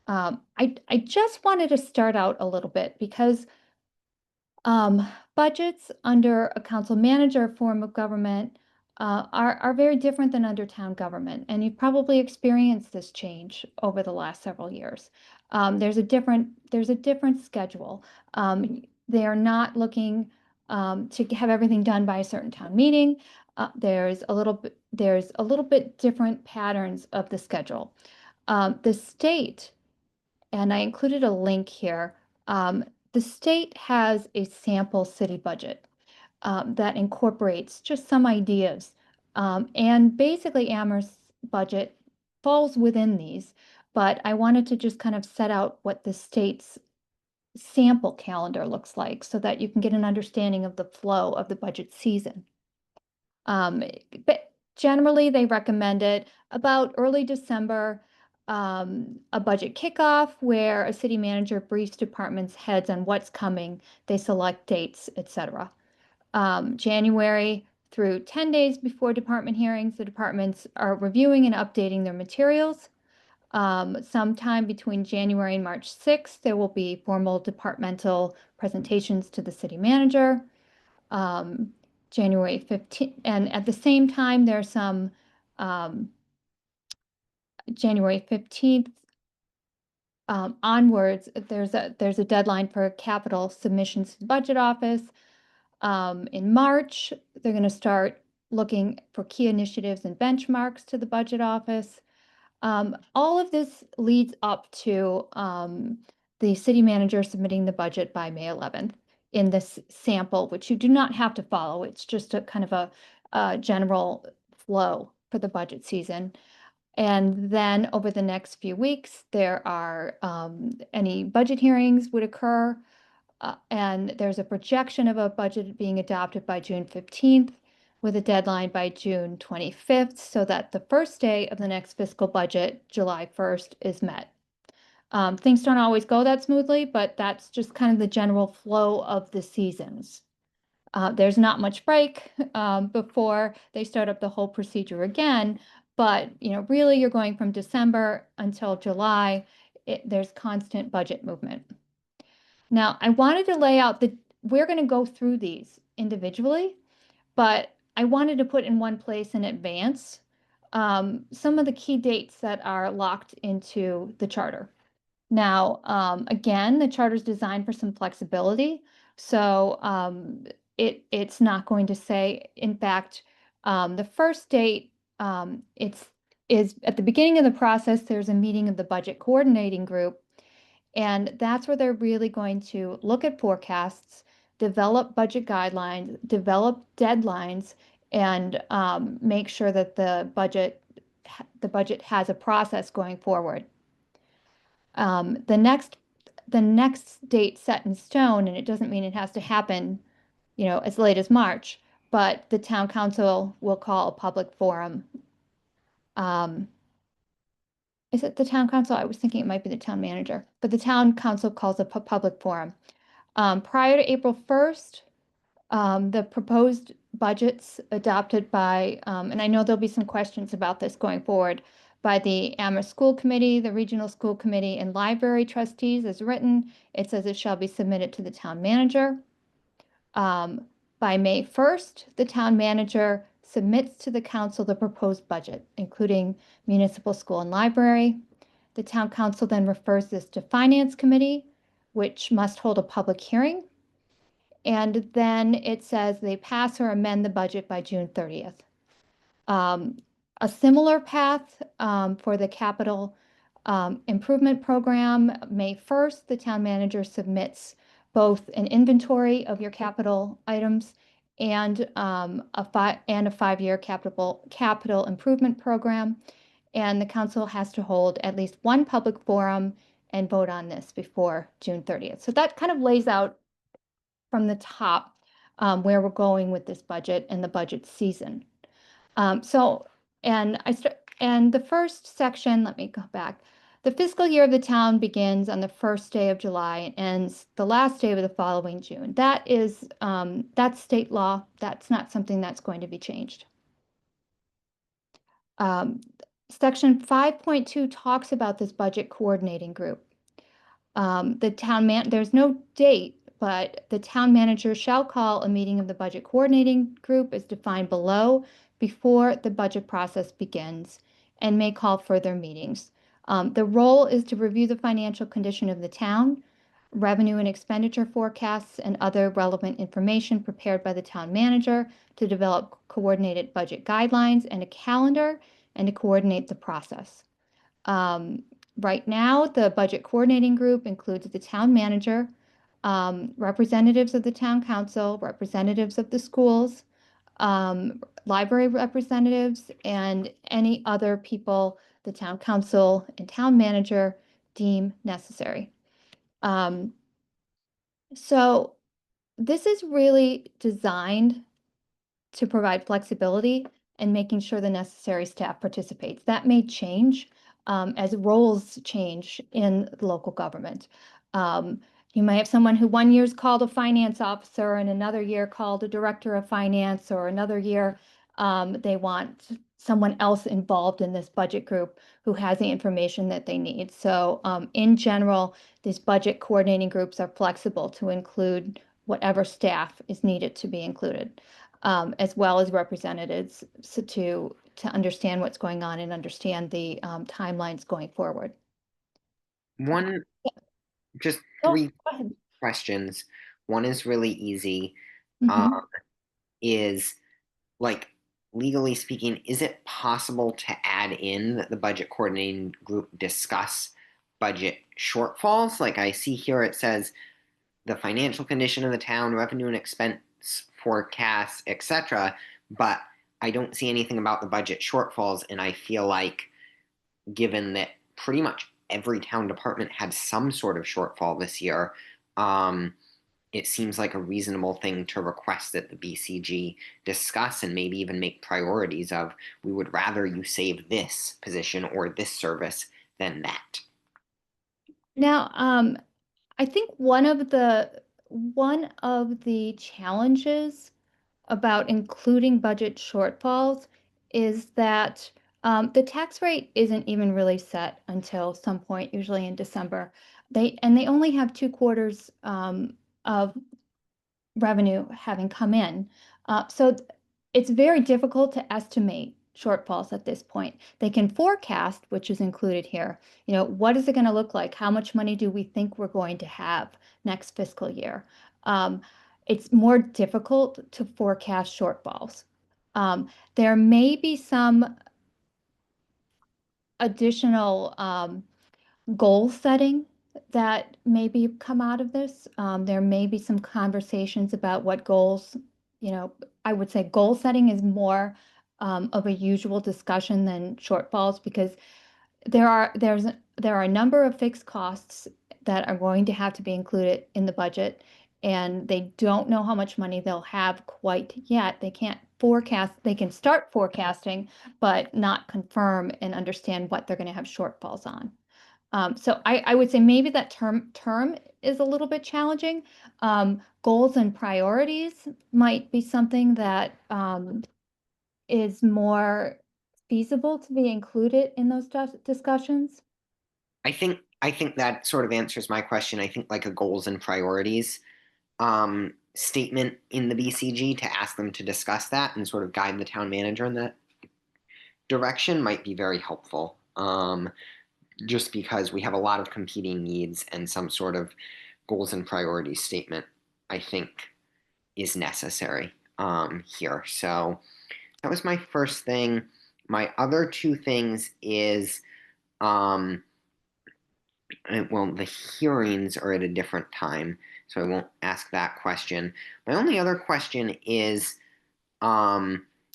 I just wanted to start out a little bit because budgets under a council manager form of government are very different than under town government, and you've probably experienced this change over the last several years. There's a different schedule. They are not looking to have everything done by a certain town meeting. There's a little bit different patterns of the schedule. The state, and I included a link here. The state has a sample city budget that incorporates just some ideas. And basically Amherst's budget falls within these, but I wanted to just kind of set out what the state's sample calendar looks like so that you can get an understanding of the flow of the budget season. But generally they recommend it about early December, a budget kickoff where a city manager briefs departments heads on what's coming, they select dates, etc. January through 10 days before department hearings, the departments are reviewing and updating their materials. Sometime between January and March 6th, there will be formal departmental presentations to the city manager. January 15th, and at the same time, there's some January 15th onwards, there's a deadline for capital submissions to the budget office. In March, they're going to start looking for key initiatives and benchmarks to the budget office. All of this leads up to the city manager submitting the budget by May 11th in this sample, which you do not have to follow. It's just a kind of a general flow for the budget season. And then over the next few weeks, there are any budget hearings would occur. And there's a projection of a budget being adopted by June 15th. with a deadline by June 25th so that the first day of the next fiscal budget, July 1st, is met. Things don't always go that smoothly, but that's just kind of the general flow of the seasons. There's not much break before they start up the whole procedure again, but really you're going from December until July. There's constant budget movement. Now, I wanted to lay out we're going to go through these individually, but I wanted to put in one place in advance some of the key dates that are locked into the charter. Now, again, the charter is designed for some flexibility. So it's not going to say, in fact, the first date, is at the beginning of the process, there's a meeting of the budget coordinating group. And that's where they're really going to look at forecasts, develop budget guidelines, develop deadlines, and make sure that the budget has a process going forward. The next date set in stone, and it doesn't mean it has to happen, as late as March, but the town council will call a public forum. Is it the town council? I was thinking it might be the town manager, but the town council calls a public forum. Prior to April 1st, the proposed budgets adopted by, and I know there'll be some questions about this going forward, by the Amherst School Committee, the Regional School Committee, and library trustees as written. It says it shall be submitted to the town manager. By May 1st, the town manager submits to the council the proposed budget, including municipal school and library. The town council then refers this to Finance Committee, which must hold a public hearing. And then it says they pass or amend the budget by June 30th. A similar path for the capital improvement program, May 1st, the town manager submits both an inventory of your capital items and a 5-year capital improvement program. And the council has to hold at least one public forum and vote on this before June 30th. So that kind of lays out from the top where we're going with this budget and the budget season. And the first section, let me go back. The fiscal year of the town begins on the first day of July and ends the last day of the following June. That is, that's state law. That's not something that's going to be changed. Section 5.2 talks about this budget coordinating group. There's no date, but the town manager shall call a meeting of the budget coordinating group as defined below before the budget process begins and may call further meetings. The role is to review the financial condition of the town, revenue and expenditure forecasts, and other relevant information prepared by the town manager to develop coordinated budget guidelines and a calendar and to coordinate the process. Right now, the budget coordinating group includes the town manager, representatives of the town council, representatives of the schools, library representatives, and any other people the town council and town manager deem necessary. So this is really designed to provide flexibility and making sure the necessary staff participates. That may change as roles change in local government. You might have someone who one year's called a finance officer and another year called a director of finance, or another year they want someone else involved in this budget group who has the information that they need. So in general, these budget coordinating groups are flexible to include whatever staff is needed to be included, as well as representatives to understand what's going on and understand the timelines going forward. Just Oh, three go ahead. questions. One is really easy. Mhm. Is, like, legally speaking, is it possible to add in that the budget coordinating group discuss budget shortfalls? Like I see here, it says the financial condition of the town, revenue and expense forecasts, etc. But I don't see anything about the budget shortfalls, and I feel like, given that pretty much every town department had some sort of shortfall this year, it seems like a reasonable thing to request that the BCG discuss and maybe even make priorities of, we would rather you save this position or this service than that. Now, I think one of the challenges about including budget shortfalls is that the tax rate isn't even really set until some point, usually in December. They only have 2 quarters of revenue having come in. So it's very difficult to estimate shortfalls at this point. They can forecast, which is included here. You know, what is it going to look like? How much money do we think we're going to have next fiscal year? It's more difficult to forecast shortfalls. There may be some additional goal setting that maybe come out of this. There may be some conversations about what goals, you know, I would say goal setting is more of a usual discussion than shortfalls, because there are a number of fixed costs that are going to have to be included in the budget, and they don't know how much money they'll have quite yet. They can't forecast. They can start forecasting, but not confirm and understand what they're going to have shortfalls on. So I would say maybe that term is a little bit challenging. Goals and priorities might be something that is more feasible to be included in those discussions. I think that sort of answers my question. I think like a goals and priorities statement in the BCG to ask them to discuss that and sort of guide the town manager in that direction might be very helpful. Just because we have a lot of competing needs, and some sort of goals and priorities statement, I think, is necessary here. So that was my first thing. My other 2 things is, well, the hearings are at a different time, so I won't ask that question. My only other question is,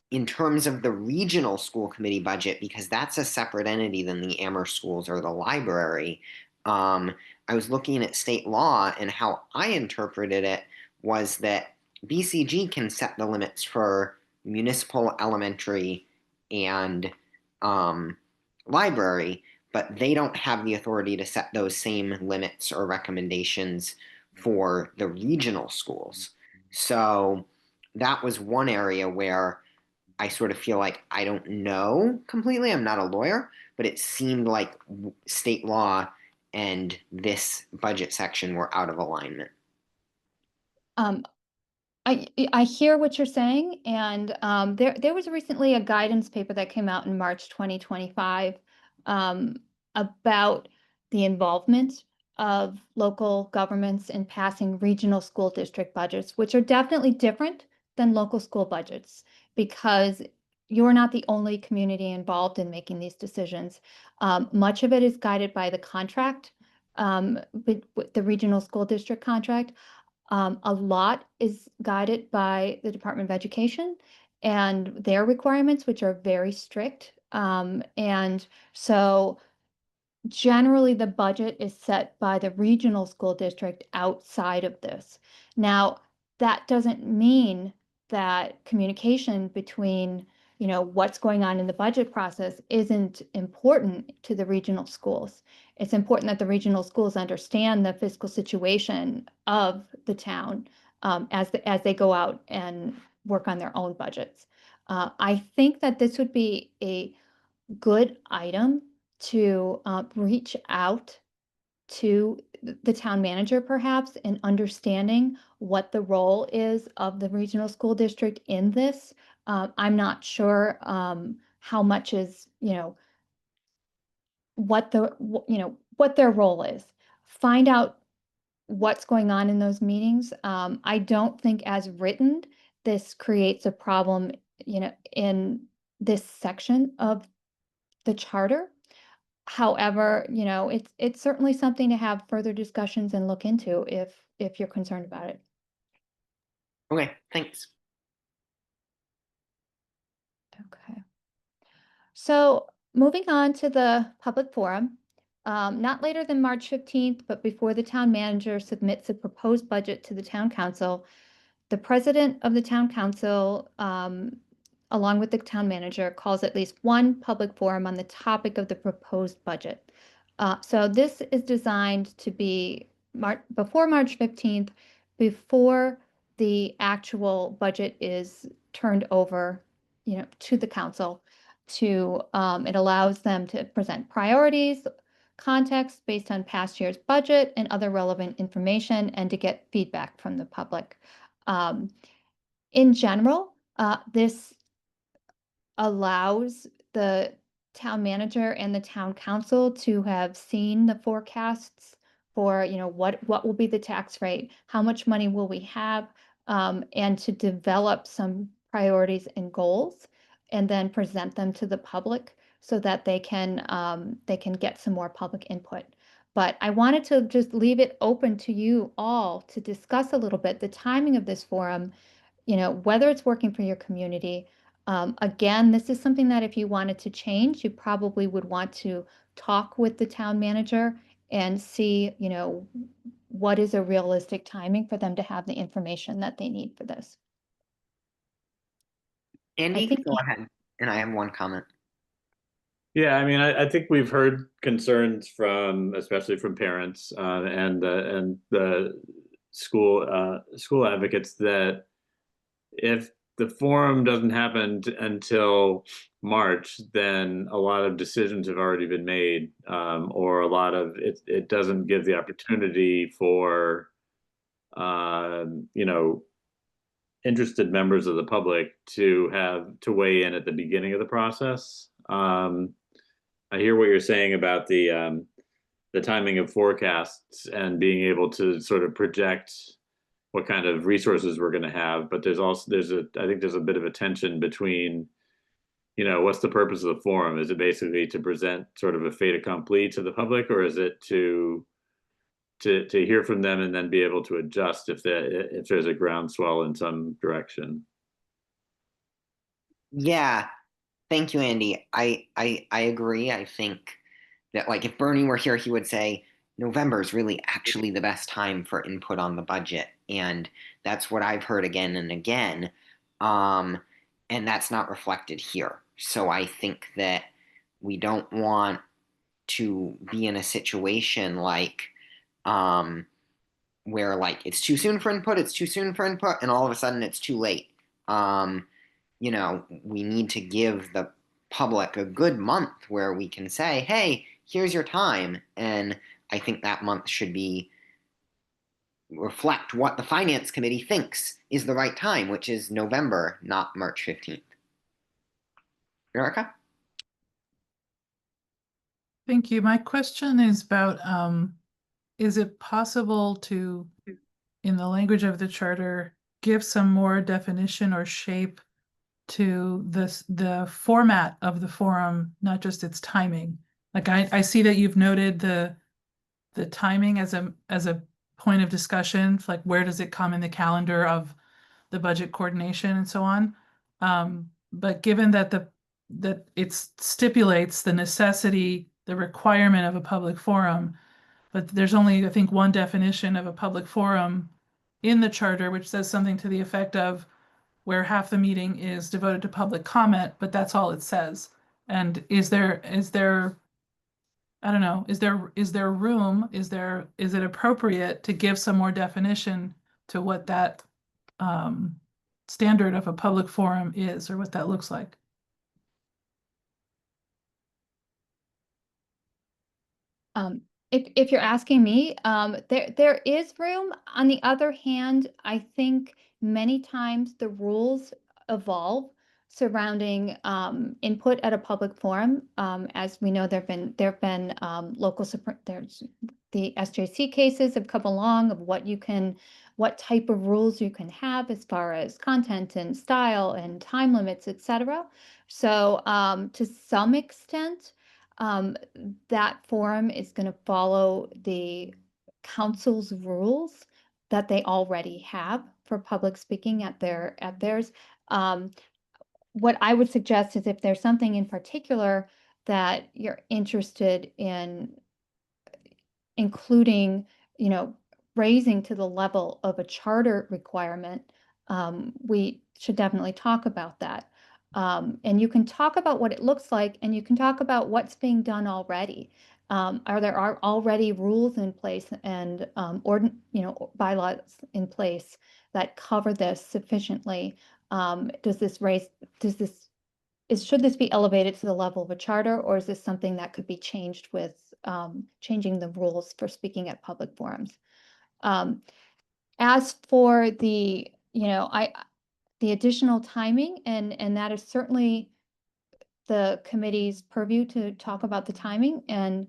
in terms of the regional school committee budget, because that's a separate entity than the Amherst schools or the library. I was looking at state law, and how I interpreted it was that BCG can set the limits for municipal, elementary, and library, but they don't have the authority to set those same limits or recommendations for the regional schools. So that was one area where I sort of feel like I don't know completely. I'm not a lawyer, but it seemed like state law and this budget section were out of alignment. I hear what you're saying, and there was recently a guidance paper that came out in March 2025 about the involvement of local governments in passing regional school district budgets, which are definitely different than local school budgets, because you're not the only community involved in making these decisions. Much of it is guided by the contract, with the regional school district contract. A lot is guided by the Department of Education and their requirements, which are very strict. And so generally the budget is set by the regional school district outside of this. Now, that doesn't mean that communication between, you know, what's going on in the budget process isn't important to the regional schools. It's important that the regional schools understand the fiscal situation of the town as they go out and work on their own budgets. I think that this would be a good item to reach out to the town manager perhaps in understanding what the role is of the regional school district in this. I'm not sure how much is, you know, what their role is. Find out what's going on in those meetings. I don't think as written, this creates a problem, you know, in this section of the charter. However, you know, it's certainly something to have further discussions and look into if you're concerned about it. Okay, thanks. Okay. So moving on to the public forum, not later than March 15th, but before the town manager submits a proposed budget to the town council, the president of the town council, along with the town manager, calls at least one public forum on the topic of the proposed budget. So this is designed to be before March 15th, before the actual budget is turned over, to the council. It allows them to present priorities, context based on past year's budget and other relevant information, and to get feedback from the public. In general, this allows the town manager and the town council to have seen the forecasts for, what will be the tax rate, how much money will we have, and to develop some priorities and goals, and then present them to the public so that they can get some more public input. But I wanted to just leave it open to you all to discuss a little bit the timing of this forum, whether it's working for your community. Again, this is something that if you wanted to change, you probably would want to talk with the town manager and see, what is a realistic timing for them to have the information that they need for this. Andy, think- go ahead. And I have one comment. Yeah, I mean, I think we've heard concerns from, especially from parents and the school advocates, that if the forum doesn't happen until March, then a lot of decisions have already been made, or a lot of it doesn't give the opportunity for interested members of the public to weigh in at the beginning of the process. I hear what you're saying about the timing of forecasts and being able to sort of project what kind of resources we're going to have, but I think there's a bit of a tension between, what's the purpose of the forum? Is it basically to present sort of a fait accompli to the public, or is it to hear from them and then be able to adjust if there's a groundswell in some direction? Yeah, thank you, Andy. I agree. I think that, like, if Bernie were here, he would say November is really actually the best time for input on the budget, and that's what I've heard again and again. And that's not reflected here. So I think that we don't want to be in a situation like where, like, it's too soon for input, and all of a sudden it's too late. We need to give the public a good month where we can say, hey, here's your time. And I think that month should reflect what the finance committee thinks is the right time, which is November, not March 15th. Erica? Thank you. My question is about, is it possible to, in the language of the charter, give some more definition or shape to the format of the forum, not just its timing? Like I see that you've noted the timing as a point of discussion, like where does it come in the calendar of the budget coordination and so on. But given that that it stipulates the necessity, the requirement of a public forum, but there's only, I think, one definition of a public forum in the charter, which says something to the effect of where half the meeting is devoted to public comment, but that's all it says. And is there I don't know, is there room, is it appropriate to give some more definition to what that standard of a public forum is, or what that looks like? If you're asking me, there is room. On the other hand, I think many times the rules evolve surrounding input at a public forum. As we know, there've been there's the SJC cases have come along of what type of rules you can have as far as content and style and time limits, etc. So to some extent, that forum is going to follow the council's rules that they already have for public speaking at theirs. What I would suggest is if there's something in particular that you're interested in including, raising to the level of a charter requirement, we should definitely talk about that. And you can talk about what it looks like, and you can talk about what's being done already. Are there already rules in place and bylaws in place that cover this sufficiently? Should this be elevated to the level of a charter, or is this something that could be changed with changing the rules for speaking at public forums? As for the, the additional timing, and that is certainly the committee's purview to talk about the timing, and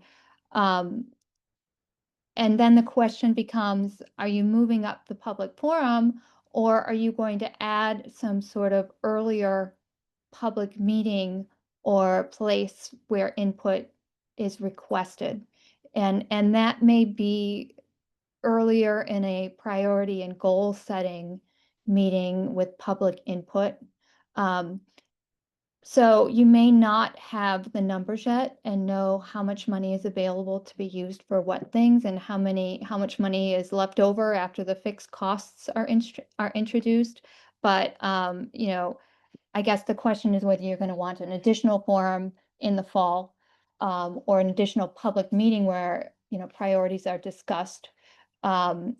then the question becomes, are you moving up the public forum, or are you going to add some sort of earlier public meeting or place where input is requested? And that may be earlier in a priority and goal setting meeting with public input. So you may not have the numbers yet and know how much money is available to be used for what things, and how much money is left over after the fixed costs are introduced. But I guess the question is whether you're going to want an additional forum in the fall, or an additional public meeting where priorities are discussed, and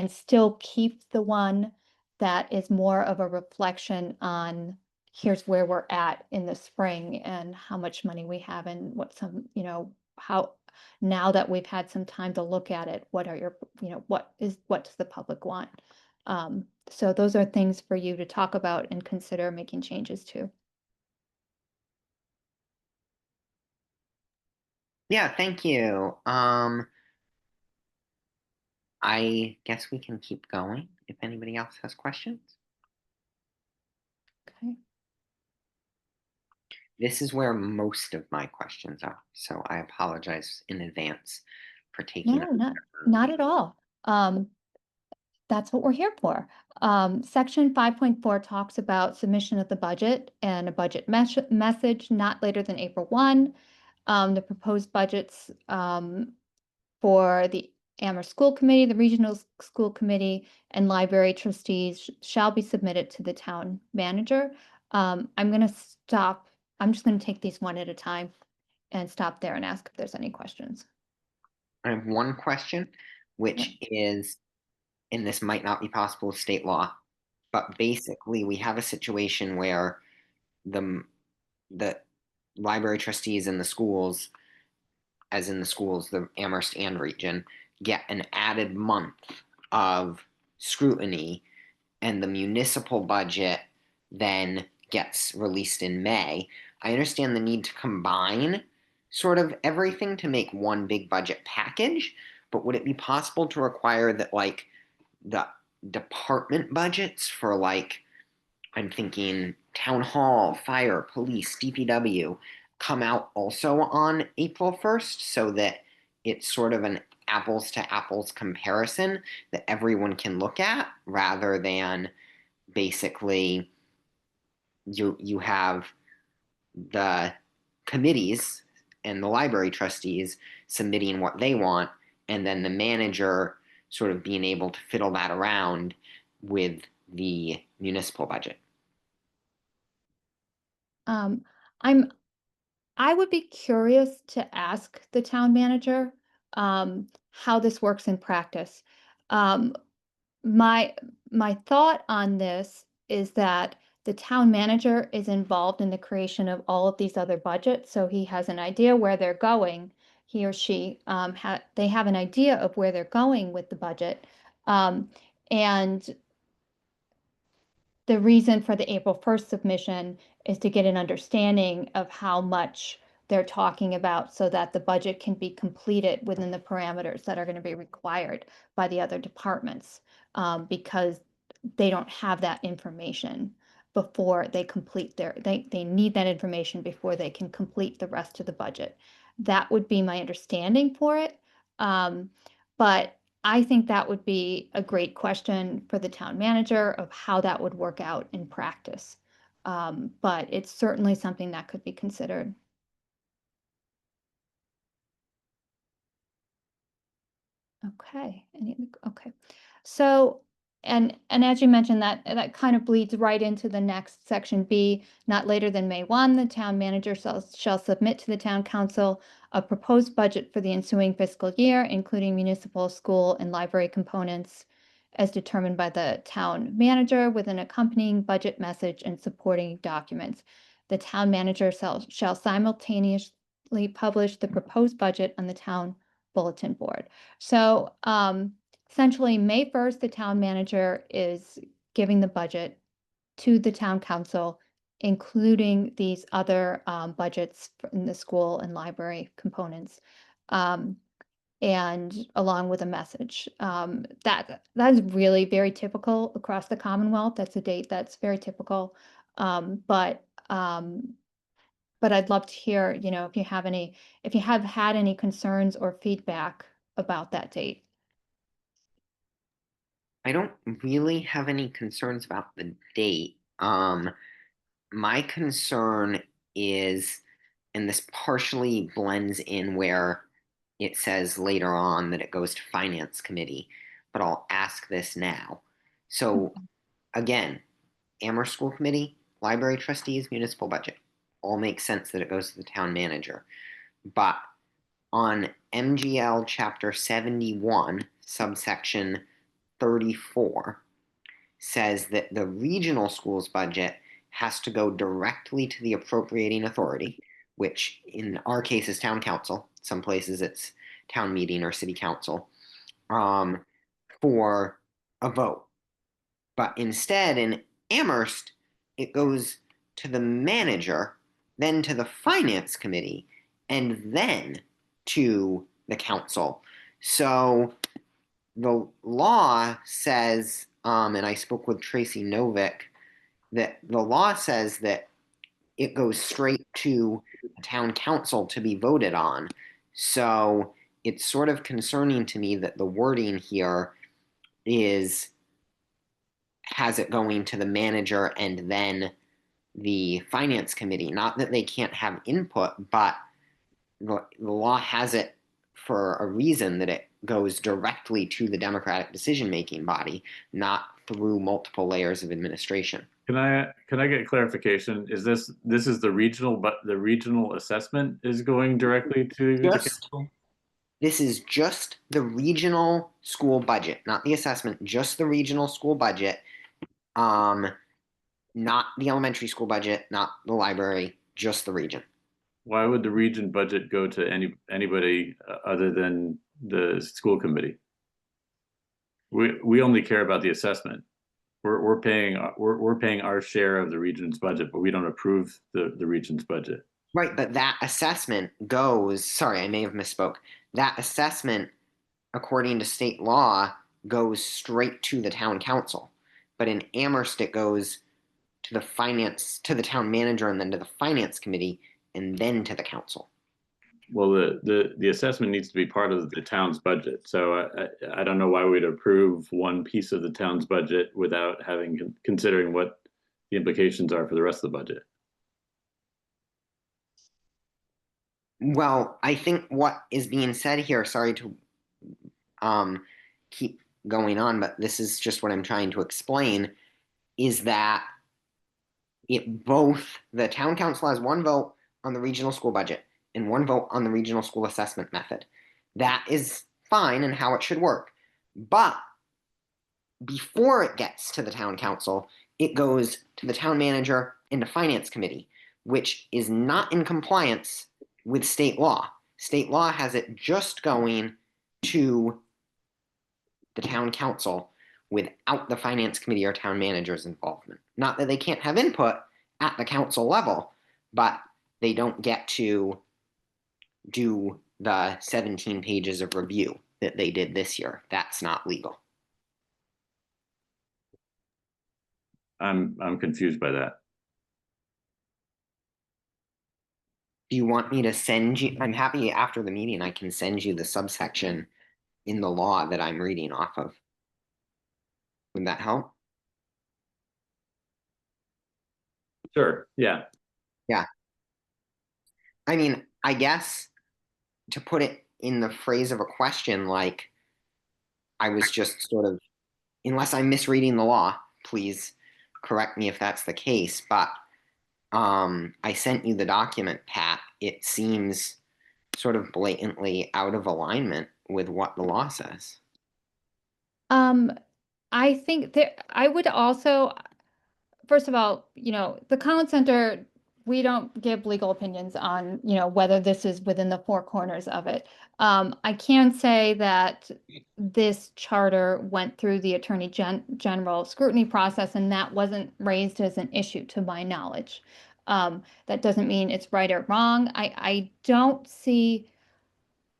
still keep the one that is more of a reflection on, here's where we're at in the spring and how much money we have, and how, now that we've had some time to look at it, what does the public want? So those are things for you to talk about and consider making changes to. Yeah, thank you. I guess we can keep going if anybody else has questions. Okay. This is where most of my questions are, so I apologize in advance for taking No, not at all. That's what we're here for. Section 5.4 talks about submission of the budget and a budget message not later than April 1. The proposed budgets for the Amherst School Committee, the Regional School Committee, and library trustees shall be submitted to the town manager. I'm going to stop. I'm just going to take these one at a time and stop there and ask if there's any questions. I have one question, which is, and this might not be possible with state law, but basically we have a situation where the library trustees in the schools, as in the schools, the Amherst and region, get an added month of scrutiny, and the municipal budget then gets released in May. I understand the need to combine sort of everything to make one big budget package, but would it be possible to require that, like, the department budgets for, like, I'm thinking town hall, fire, police, DPW, come out also on April 1st, so that it's sort of an apples to apples comparison that everyone can look at, rather than basically you have the committees and the library trustees submitting what they want, and then the manager sort of being able to fiddle that around with the municipal budget. I would be curious to ask the town manager how this works in practice. My thought on this is that the town manager is involved in the creation of all of these other budgets, so he has an idea where they're going. He or she they have an idea of where they're going with the budget, and the reason for the April 1st submission is to get an understanding of how much they're talking about, so that the budget can be completed within the parameters that are going to be required by the other departments, because they don't have that information before they complete they need that information before they can complete the rest of the budget. That would be my understanding for it. But I think that would be a great question for the town manager of how that would work out in practice. But it's certainly something that could be considered. Okay, okay. So, and as you mentioned, that kind of bleeds right into the next section B. Not later than May 1, the town manager shall submit to the town council a proposed budget for the ensuing fiscal year, including municipal, school, and library components as determined by the town manager with an accompanying budget message and supporting documents. The town manager shall simultaneously publish the proposed budget on the town bulletin board. So essentially, May 1st, the town manager is giving the budget to the town council, including these other budgets in the school and library components, and along with a message. That is really very typical across the Commonwealth. That's a date that's very typical. But I'd love to hear, if you have had any concerns or feedback about that date. I don't really have any concerns about the date. My concern is, and this partially blends in where it says later on that it goes to Finance Committee, but I'll ask this now. So again, Amherst School Committee, Library Trustees, Municipal Budget, all makes sense that it goes to the town manager. But on MGL Chapter 71, subsection 34, says that the regional schools budget has to go directly to the appropriating authority, which in our case is town council. Some places it's town meeting or city council, for a vote. But instead, in Amherst, it goes to the manager, then to the finance committee, and then to the council. So the law says, and I spoke with Tracy Novick, that the law says that it goes straight to the town council to be voted on. So it's sort of concerning to me that the wording here has it going to the manager and then the finance committee. Not that they can't have input, but the law has it for a reason, that it goes directly to the democratic decision-making body, not through multiple layers of administration. Can I get clarification? Is this is the regional, but the regional assessment is going directly to the council? This is just the regional school budget, not the assessment, just the regional school budget. Not the elementary school budget, not the library, just the region. Why would the region budget go to anybody other than the school committee? We only care about the assessment. We're paying our share of the region's budget, but we don't approve the region's budget. Right, but that assessment goes, sorry, I may have misspoke. That assessment, according to state law, goes straight to the town council. But in Amherst, it goes to the town manager, and then to the finance committee, and then to the council. Well, the assessment needs to be part of the town's budget. So I don't know why we'd approve one piece of the town's budget without considering what the implications are for the rest of the budget. Well, I think what is being said here, sorry to keep going on, but this is just what I'm trying to explain, is that the town council has one vote on the regional school budget and one vote on the regional school assessment method. That is fine and how it should work. But before it gets to the town council, it goes to the town manager and the finance committee, which is not in compliance with state law. State law has it just going to the town council without the finance committee or town manager's involvement. Not that they can't have input at the council level, but they don't get to do the 17 pages of review that they did this year. That's not legal. I'm confused by that. Do you want me to send you? I'm happy after the meeting, I can send you the subsection in the law that I'm reading off of. Would that help? Sure. Yeah. Yeah. I mean, I guess to put it in the phrase of a question, like, I was just sort of, unless I'm misreading the law, please correct me if that's the case, but I sent you the document, Pat. It seems sort of blatantly out of alignment with what the law says. I think that I would also, first of all, the Collins Center, we don't give legal opinions on, whether this is within the four corners of it. I can say that this charter went through the Attorney General scrutiny process, and that wasn't raised as an issue to my knowledge. That doesn't mean it's right or wrong. I don't see,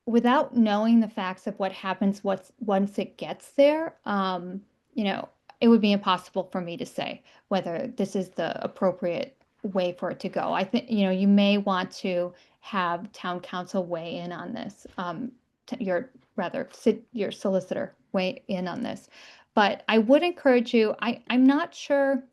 without knowing the facts of what happens once it gets there, it would be impossible for me to say whether this is the appropriate way for it to go. I think, you may want to have town council weigh in on this, your solicitor weigh in on this. But I would encourage you, I'm not sure,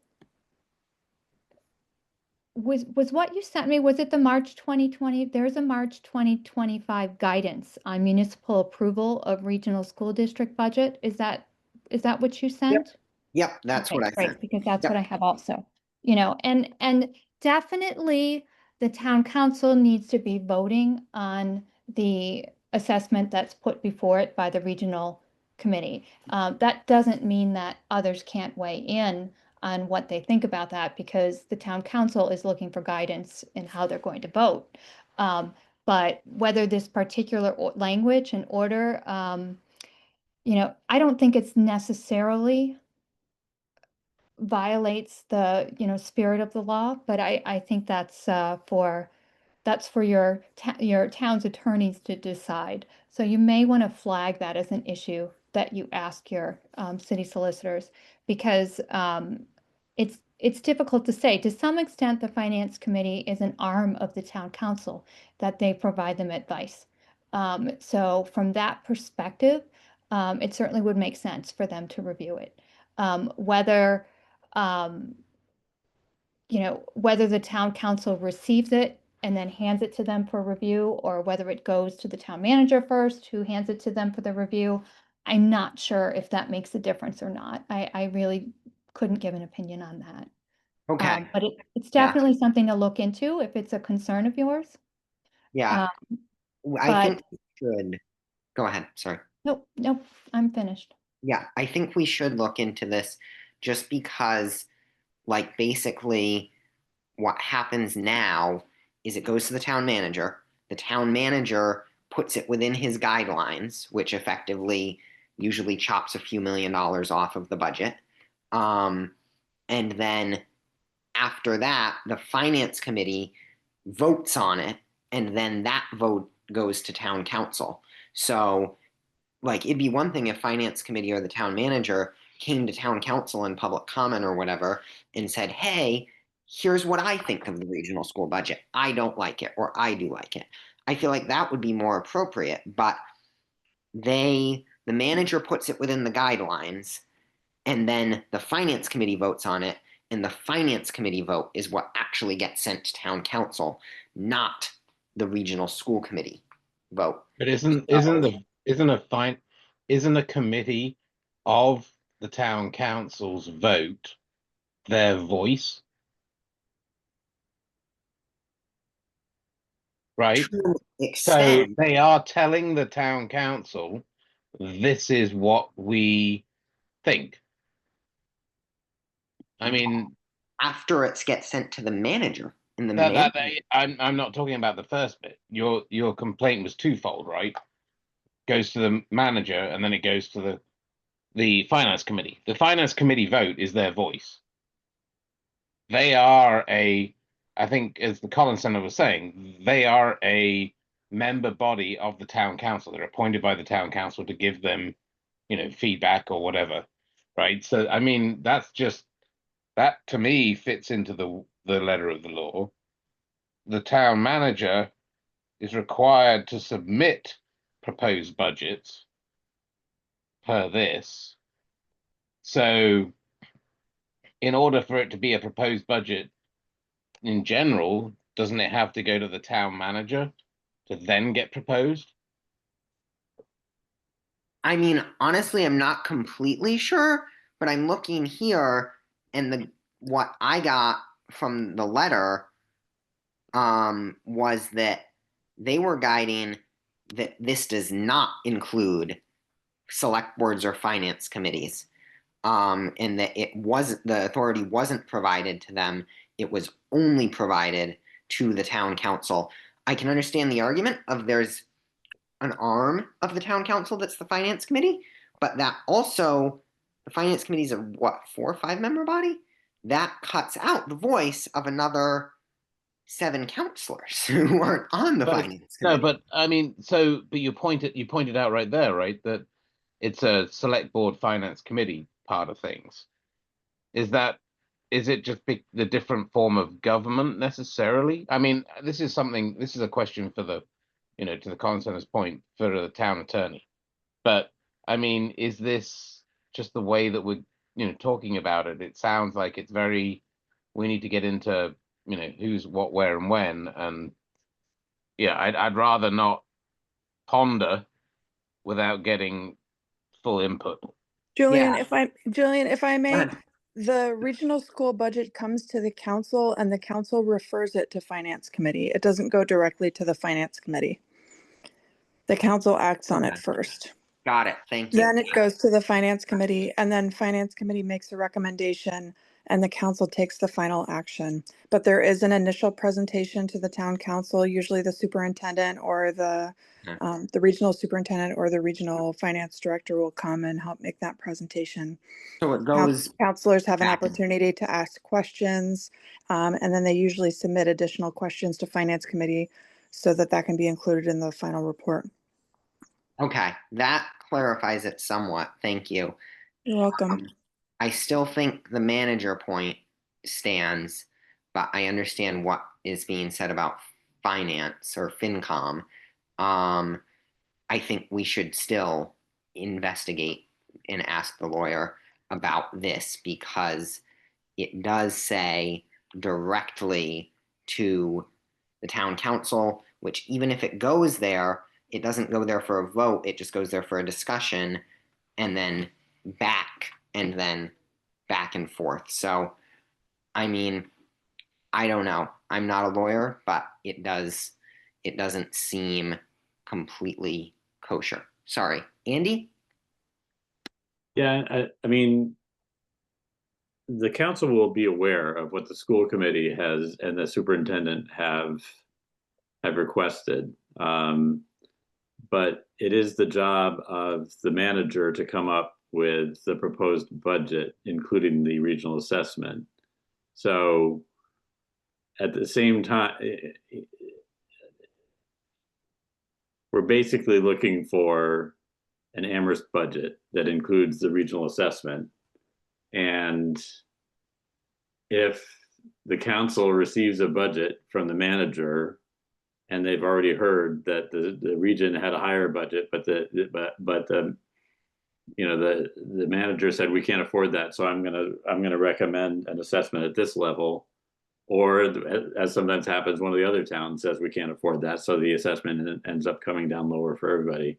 was what you sent me, was it the March 2020? There's a March 2025 guidance on municipal approval of regional school district budget. Is that what you sent? Yep, that's Okay, what I great, sent. because that's Yep. what I have also, and definitely the town council needs to be voting on the assessment that's put before it by the regional committee. That doesn't mean that others can't weigh in on what they think about that, because the town council is looking for guidance in how they're going to vote. But whether this particular language and order, I don't think it's necessarily violates the, spirit of the law, but I think that's for your town's attorneys to decide. So you may want to flag that as an issue that you ask your city solicitors, because it's difficult to say. To some extent, the finance committee is an arm of the town council, that they provide them advice. So from that perspective, it certainly would make sense for them to review it. Whether whether the town council receives it and then hands it to them for review, or whether it goes to the town manager first, who hands it to them for the review, I'm not sure if that makes a difference or not. I really couldn't give an opinion on that. Okay. But it's Yeah. definitely something to look into if it's a concern of yours. Yeah. I think we should go ahead. Sorry. Nope, I'm finished. Yeah, I think we should look into this, just because, like, basically what happens now is it goes to the town manager. The town manager puts it within his guidelines, which effectively usually chops a few $1 million off of the budget. And then after that, the finance committee votes on it, and then that vote goes to town council. So, like, it'd be one thing if finance committee or the town manager came to town council in public comment or whatever and said, hey, here's what I think of the regional school budget. I don't like it, or I do like it. I feel like that would be more appropriate, but the manager puts it within the guidelines, and then the finance committee votes on it, and the finance committee vote is what actually gets sent to town council, not the regional school committee vote. But isn't a committee of the town council's vote their voice? Right? To an So extent, they are telling the town council, this is what we think. I mean, after it gets sent to the manager, and the I'm not talking about the first bit. Your complaint was twofold, right? Goes to the manager, and then it goes to the finance committee. The finance committee vote is their voice. They are I think, as the Collins Center was saying, they are a member body of the town council. They're appointed by the town council to give them, feedback or whatever, right? So, I mean, that to me fits into the letter of the law. The town manager is required to submit proposed budgets per this. So, in order for it to be a proposed budget in general, doesn't it have to go to the town manager to then get proposed? I mean, honestly, I'm not completely sure, but I'm looking here, and what I got from the letter was that they were guiding that this does not include select boards or finance committees, and that the authority wasn't provided to them. It was only provided to the town council. I can understand the argument of there's an arm of the town council that's the finance committee, but that also, the finance committee is a what, 4 or 5 member body? That cuts out the voice of another 7 counselors who aren't on the But finance no, committee. but I mean, but you pointed out right there, right, that it's a select board finance committee part of things. Is it just the different form of government necessarily? I mean, this is a question for the, to the consensus point for the town attorney. But I mean, is this just the way that we're, talking about it? It sounds like it's we need to get into, who's what, where, and when. And yeah, I'd rather not ponder without getting full input. Julian, Yeah. if I Go may, ahead. the regional school budget comes to the council and the council refers it to finance committee. It doesn't go directly to the finance committee. The council acts on it Okay. first. Got it. Thank you. Then it goes to the finance committee, and then finance committee makes a recommendation and the council takes the final action. But there is an initial presentation to the town council, usually the superintendent or the regional superintendent or the regional finance director will come and help make that presentation. So it goes Counselors have an back. opportunity to ask questions, and then they usually submit additional questions to finance committee so that can be included in the final report. Okay, that clarifies it somewhat. Thank you. You're welcome. I still think the manager point stands, but I understand what is being said about finance or FinCom. I think we should still investigate and ask the lawyer about this because it does say directly to the town council, which even if it goes there, it doesn't go there for a vote. It just goes there for a discussion and then back and forth. So, I mean, I don't know. I'm not a lawyer, but it doesn't seem completely kosher. Sorry. Andy? Yeah, I mean, the council will be aware of what the school committee has and the superintendent have requested. But it is the job of the manager to come up with the proposed budget, including the regional assessment. So at the same time, we're basically looking for an Amherst budget that includes the regional assessment. And if the council receives a budget from the manager and they've already heard that the region had a higher budget, but the manager said we can't afford that, so I'm gonna recommend an assessment at this level, or as sometimes happens, one of the other towns says we can't afford that, so the assessment ends up coming down lower for everybody.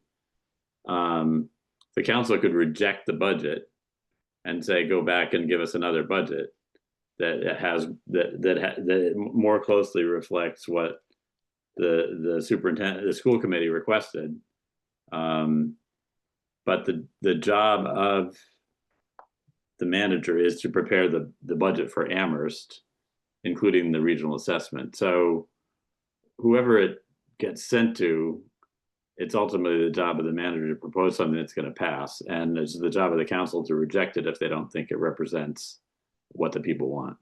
The council could reject the budget and say go back and give us another budget that more closely reflects what the superintendent, the school committee requested. But the job of the manager is to prepare the budget for Amherst, including the regional assessment. So whoever it gets sent to, it's ultimately the job of the manager to propose something that's going to pass. And it's the job of the council to reject it if they don't think it represents what the people want.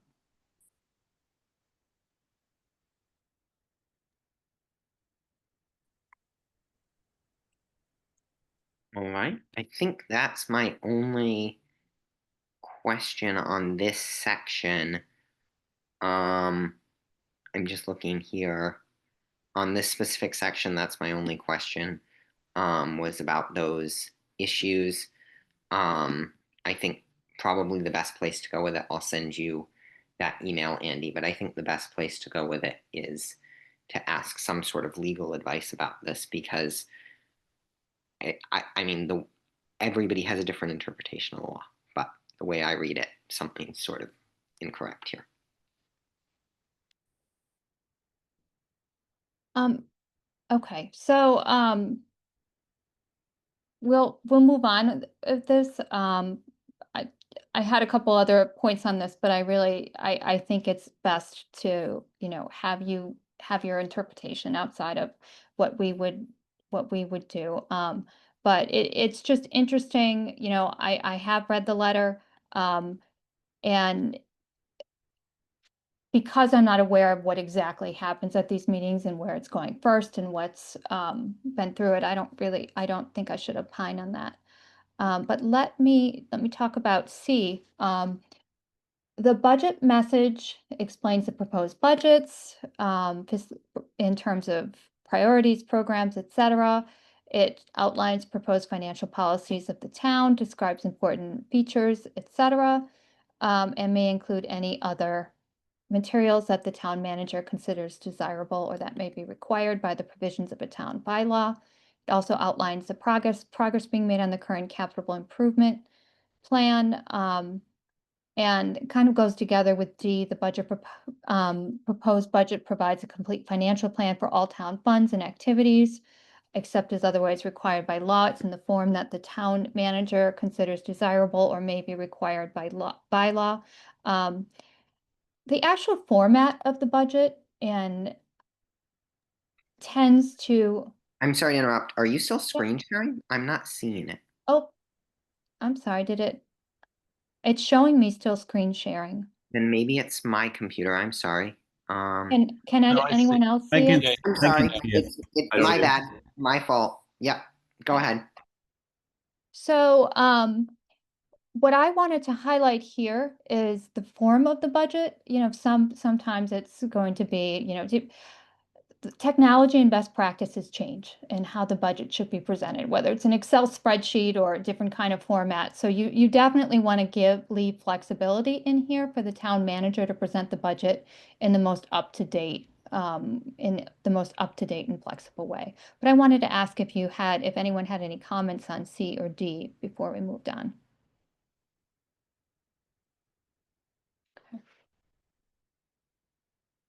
All right. I think that's my only question on this section. I'm just looking here. On this specific section, that's my only question. Was about those issues. I think probably the best place to go with it, I'll send you that email, Andy, but I think the best place to go with it is to ask some sort of legal advice about this because I mean, everybody has a different interpretation of the law, but the way I read it, something's sort of incorrect here. Okay, so, we'll move on of this. I had a couple other points on this, but I think it's best to, have your interpretation outside of what we would do. But it's just interesting, I have read the letter, and because I'm not aware of what exactly happens at these meetings and where it's going first and what's been through it, I don't think I should opine on that. But let me talk about C. The budget message explains the proposed budgets in terms of priorities, programs, etc. It outlines proposed financial policies of the town, describes important features, etc., and may include any other materials that the town manager considers desirable or that may be required by the provisions of a town bylaw. It also outlines the progress being made on the current capital improvement plan, and kind of goes together with D. The proposed budget provides a complete financial plan for all town funds and activities, except as otherwise required by law. It's in the form that the town manager considers desirable or may be required by law. The actual format of the budget and tends to, I'm sorry to interrupt. Are you still screen sharing? I'm not seeing it. oh, I'm sorry, it's showing me still screen sharing. Then maybe it's my computer. I'm sorry. Can No, I anyone see. else I see can- it? I'm I can sorry. see it. It's I my see. bad. My fault. Yep. Go ahead. So, what I wanted to highlight here is the form of the budget. Sometimes it's going to be, the technology and best practices change and how the budget should be presented, whether it's an Excel spreadsheet or a different kind of format. So you definitely want to leave flexibility in here for the town manager to present the budget in the most up-to-date and flexible way. But I wanted to ask if anyone had any comments on C or D before we moved on. Okay.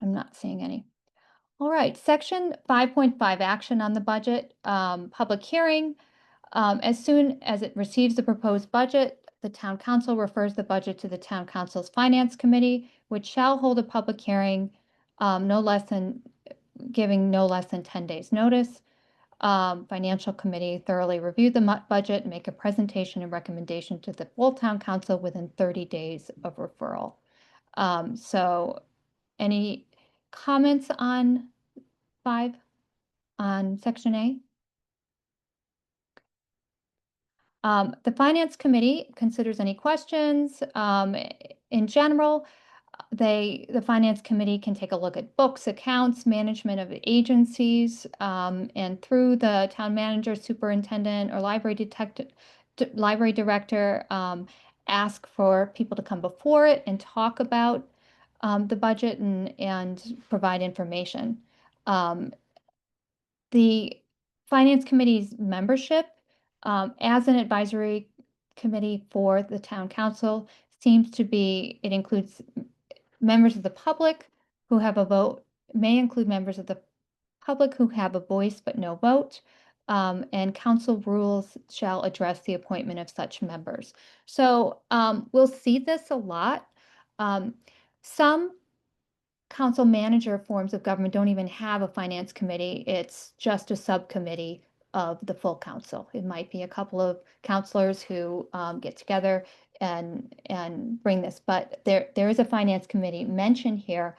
I'm not seeing any. All right, section 5.5, action on the budget, public hearing. As soon as it receives the proposed budget, the town council refers the budget to the town council's finance committee, which shall hold a public hearing giving no less than 10 days notice. Financial committee thoroughly review the budget, make a presentation and recommendation to the full town council within 30 days of referral. So any comments on 5 on section A? The finance committee considers any questions. In general, the finance committee can take a look at books, accounts, management of agencies, and through the town manager, superintendent, or library director, ask for people to come before it and talk about the budget and provide information. The finance committee's membership, as an advisory committee for the town council, it includes members of the public who have a vote, may include members of the public who have a voice but no vote, and council rules shall address the appointment of such members. So we'll see this a lot. Some council manager forms of government don't even have a finance committee. It's just a subcommittee of the full council. It might be a couple of counselors who get together and bring this, but there is a finance committee mentioned here.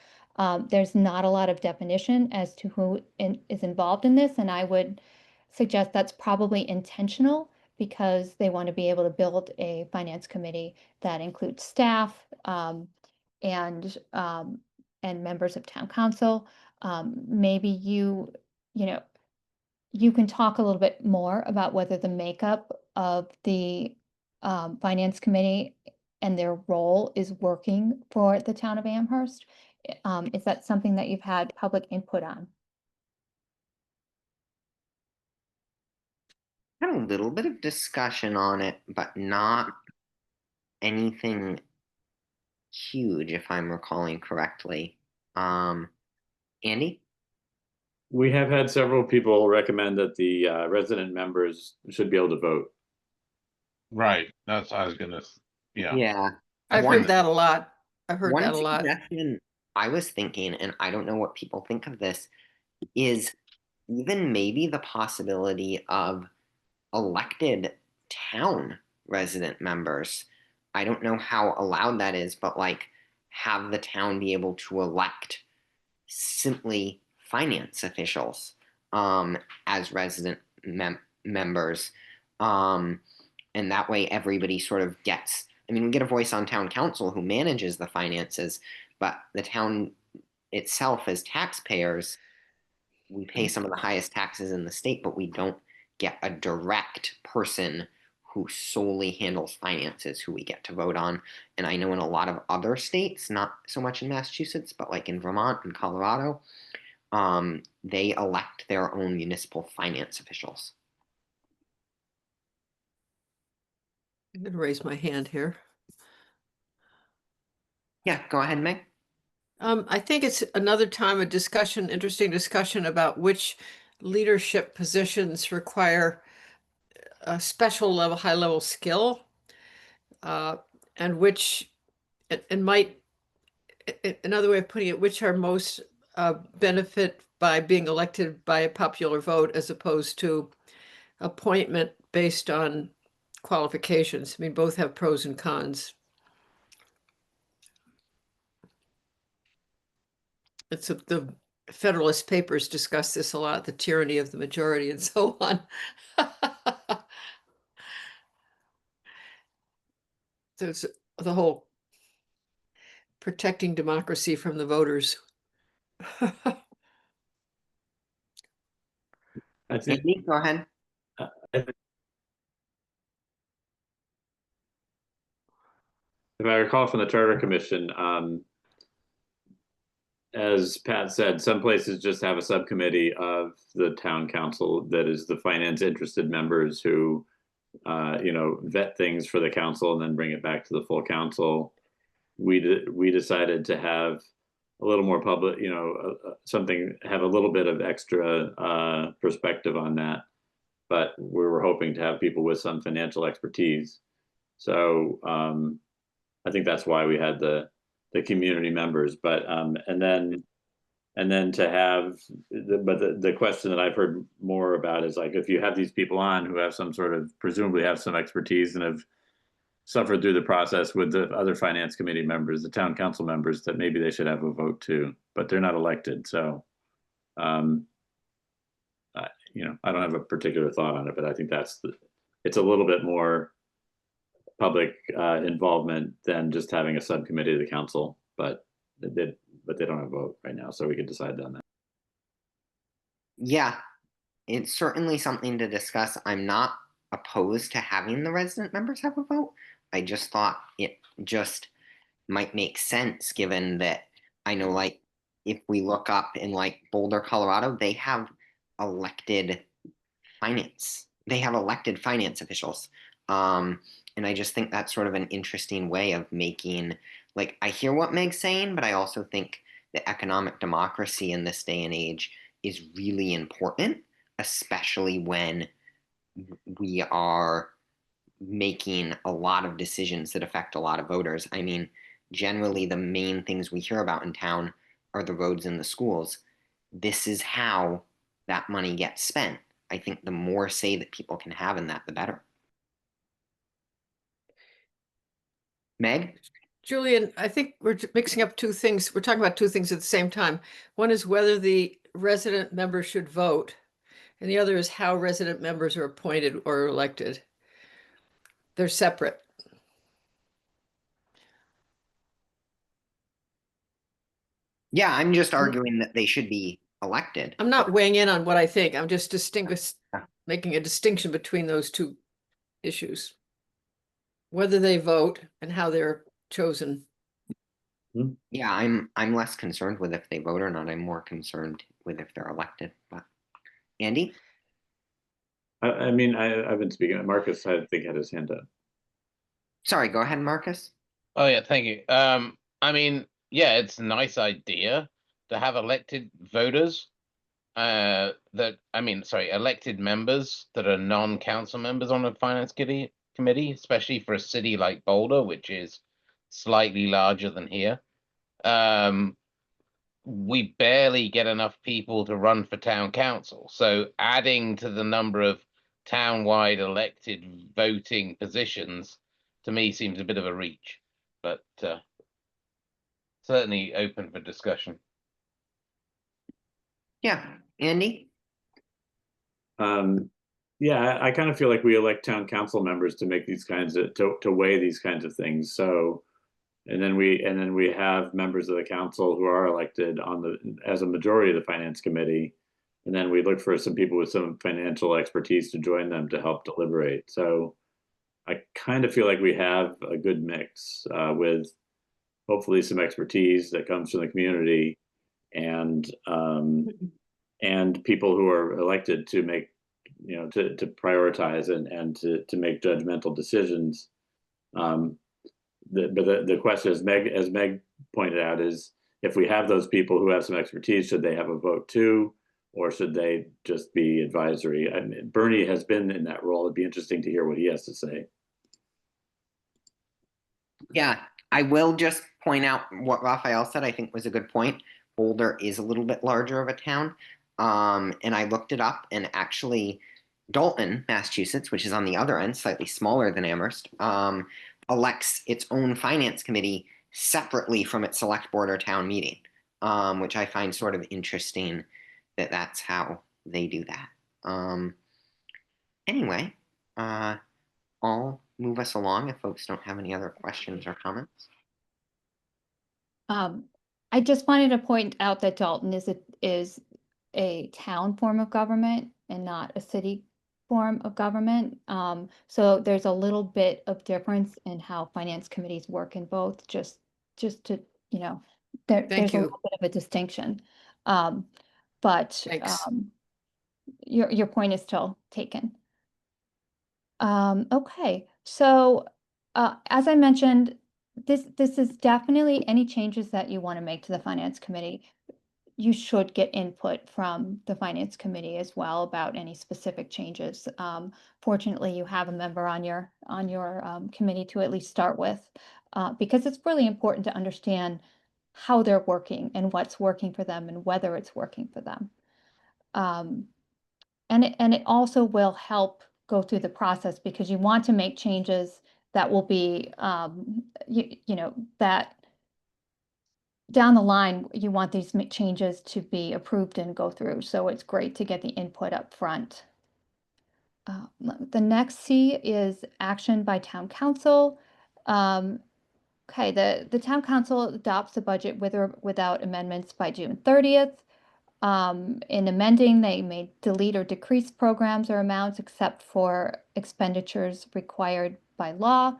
There's not a lot of definition as to who is involved in this, and I would suggest that's probably intentional because they want to be able to build a finance committee that includes staff and members of town council. Maybe you can talk a little bit more about whether the makeup of the finance committee and their role is working for the town of Amherst. Is that something that you've had public input on? Had a little bit of discussion on it, but not anything huge, if I'm recalling correctly. Andy? We have had several people recommend that the resident members should be able to vote. Right, that's, I was gonna, yeah. Yeah. I've One- heard that a lot. I've heard One that a lot. suggestion I was thinking, and I don't know what people think of this, is even maybe the possibility of elected town resident members. I don't know how allowed that is, but like have the town be able to elect simply finance officials as resident members. And that way everybody sort of gets, I mean, we get a voice on town council who manages the finances, but the town itself as taxpayers, we pay some of the highest taxes in the state, but we don't get a direct person who solely handles finances who we get to vote on. And I know in a lot of other states, not so much in Massachusetts, but like in Vermont and Colorado, they elect their own municipal finance officials. I'm going to raise my hand here. Yeah, go ahead, Meg. I think it's another time a discussion, interesting discussion about which leadership positions require a special level, high level skill, and which, and might, another way of putting it, which are most benefit by being elected by a popular vote as opposed to appointment based on qualifications. I mean, both have pros and cons. It's the Federalist Papers discuss this a lot, the tyranny of the majority and so on. There's the whole protecting democracy from the voters. I think Andy, go ahead. if I recall from the Charter Commission, as Pat said, some places just have a subcommittee of the town council that is the finance interested members who, vet things for the council and then bring it back to the full council. We decided to have a little more public, something, have a little bit of extra perspective on that. But we were hoping to have people with some financial expertise. So I think that's why we had the community members, but and then to have the question that I've heard more about is like, if you have these people on who have some sort of, presumably have some expertise and have suffered through the process with the other finance committee members, the town council members, that maybe they should have a vote too, but they're not elected. So I don't have a particular thought on it, but I think it's a little bit more public involvement than just having a subcommittee of the council, but they don't have a vote right now, so we could decide on that. Yeah, it's certainly something to discuss. I'm not opposed to having the resident members have a vote. I just thought it just might make sense given that I know, like, if we look up in like Boulder, Colorado, they have elected finance. They have elected finance officials. And I just think that's sort of an interesting way of making, like, I hear what Meg's saying, but I also think that economic democracy in this day and age is really important, especially when we are making a lot of decisions that affect a lot of voters. I mean, generally the main things we hear about in town are the roads and the schools. This is how that money gets spent. I think the more say that people can have in that, the better. Meg? Julian, I think we're mixing up two things. We're talking about two things at the same time. One is whether the resident members should vote, and the other is how resident members are appointed or elected. They're separate. Yeah, I'm just arguing that they should be elected. I'm not weighing in on what I think. I'm just making a distinction between those two issues. Whether they vote and how they're chosen. Yeah, I'm less concerned with if they vote or not. I'm more concerned with if they're elected. But Andy? I mean, I've been speaking. Marcus, I think, had his hand up. Sorry, go ahead, Marcus. Oh yeah, thank you. I mean, yeah, it's a nice idea to have elected voters. Elected members that are non-council members on the finance committee, especially for a city like Boulder, which is slightly larger than here. We barely get enough people to run for town council. So adding to the number of town-wide elected voting positions to me seems a bit of a reach, but certainly open for discussion. Yeah, Andy? Yeah, I kind of feel like we elect town council members to make these kinds of, to weigh these kinds of things. So, and then we have members of the council who are elected as a majority of the finance committee. And then we look for some people with some financial expertise to join them to help deliberate. So I kind of feel like we have a good mix with hopefully some expertise that comes from the community and people who are elected to make, to prioritize and to make judgmental decisions. But the question, as Meg pointed out, is if we have those people who have some expertise, should they have a vote too, or should they just be advisory? I mean, Bernie has been in that role. It'd be interesting to hear what he has to say. Yeah, I will just point out what Raphael said, I think was a good point. Boulder is a little bit larger of a town. And I looked it up, and actually Dalton, Massachusetts, which is on the other end, slightly smaller than Amherst, elects its own finance committee separately from its select board or town meeting, which I find sort of interesting that that's how they do that. Anyway, I'll move us along if folks don't have any other questions or comments. I just wanted to point out that Dalton is a town form of government and not a city form of government. So there's a little bit of difference in how finance committees work in both, just to, there's a you. little bit of a distinction. But Thanks. your point is still taken. Okay, so as I mentioned, this is definitely any changes that you want to make to the finance committee. You should get input from the finance committee as well about any specific changes. Fortunately, you have a member on your committee to at least start with, because it's really important to understand how they're working and what's working for them and whether it's working for them. And it also will help go through the process because you want to make changes that will be, that down the line, you want these changes to be approved and go through. So it's great to get the input up front. The next C is action by town council. Okay, the town council adopts the budget with or without amendments by June 30th. In amending, they may delete or decrease programs or amounts except for expenditures required by law.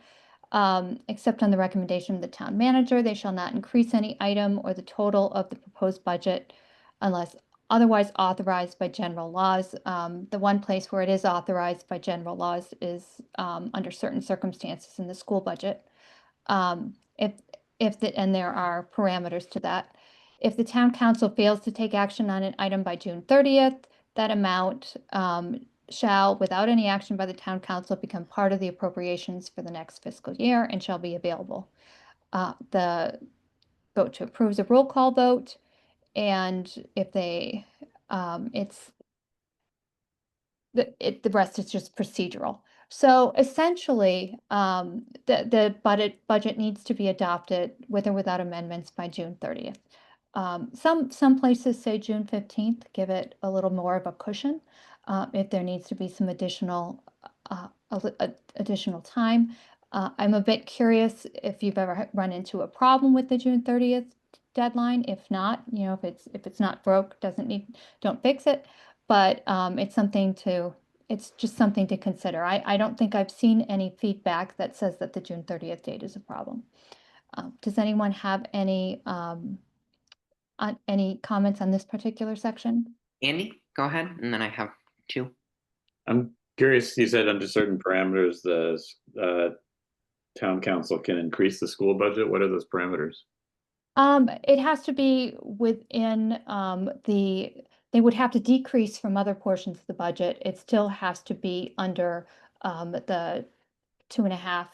Except on the recommendation of the town manager, they shall not increase any item or the total of the proposed budget unless otherwise authorized by general laws. The one place where it is authorized by general laws is under certain circumstances in the school budget. And there are parameters to that. If the town council fails to take action on an item by June 30th, that amount shall, without any action by the town council, become part of the appropriations for the next fiscal year and shall be available. The vote to approve is a roll call vote, and if they, the rest is just procedural. So essentially, the budget needs to be adopted with or without amendments by June 30th. Some places say June 15th, give it a little more of a cushion if there needs to be some additional time. I'm a bit curious if you've ever run into a problem with the June 30th deadline. If not, if it's not broke, don't fix it. But it's just something to consider. I don't think I've seen any feedback that says that the June 30th date is a problem. Does anyone have any comments on this particular section? Andy, go ahead, and then I have two. I'm curious, you said under certain parameters, the town council can increase the school budget. What are those parameters? It has to be within, they would have to decrease from other portions of the budget. It still has to be under, the 2.5.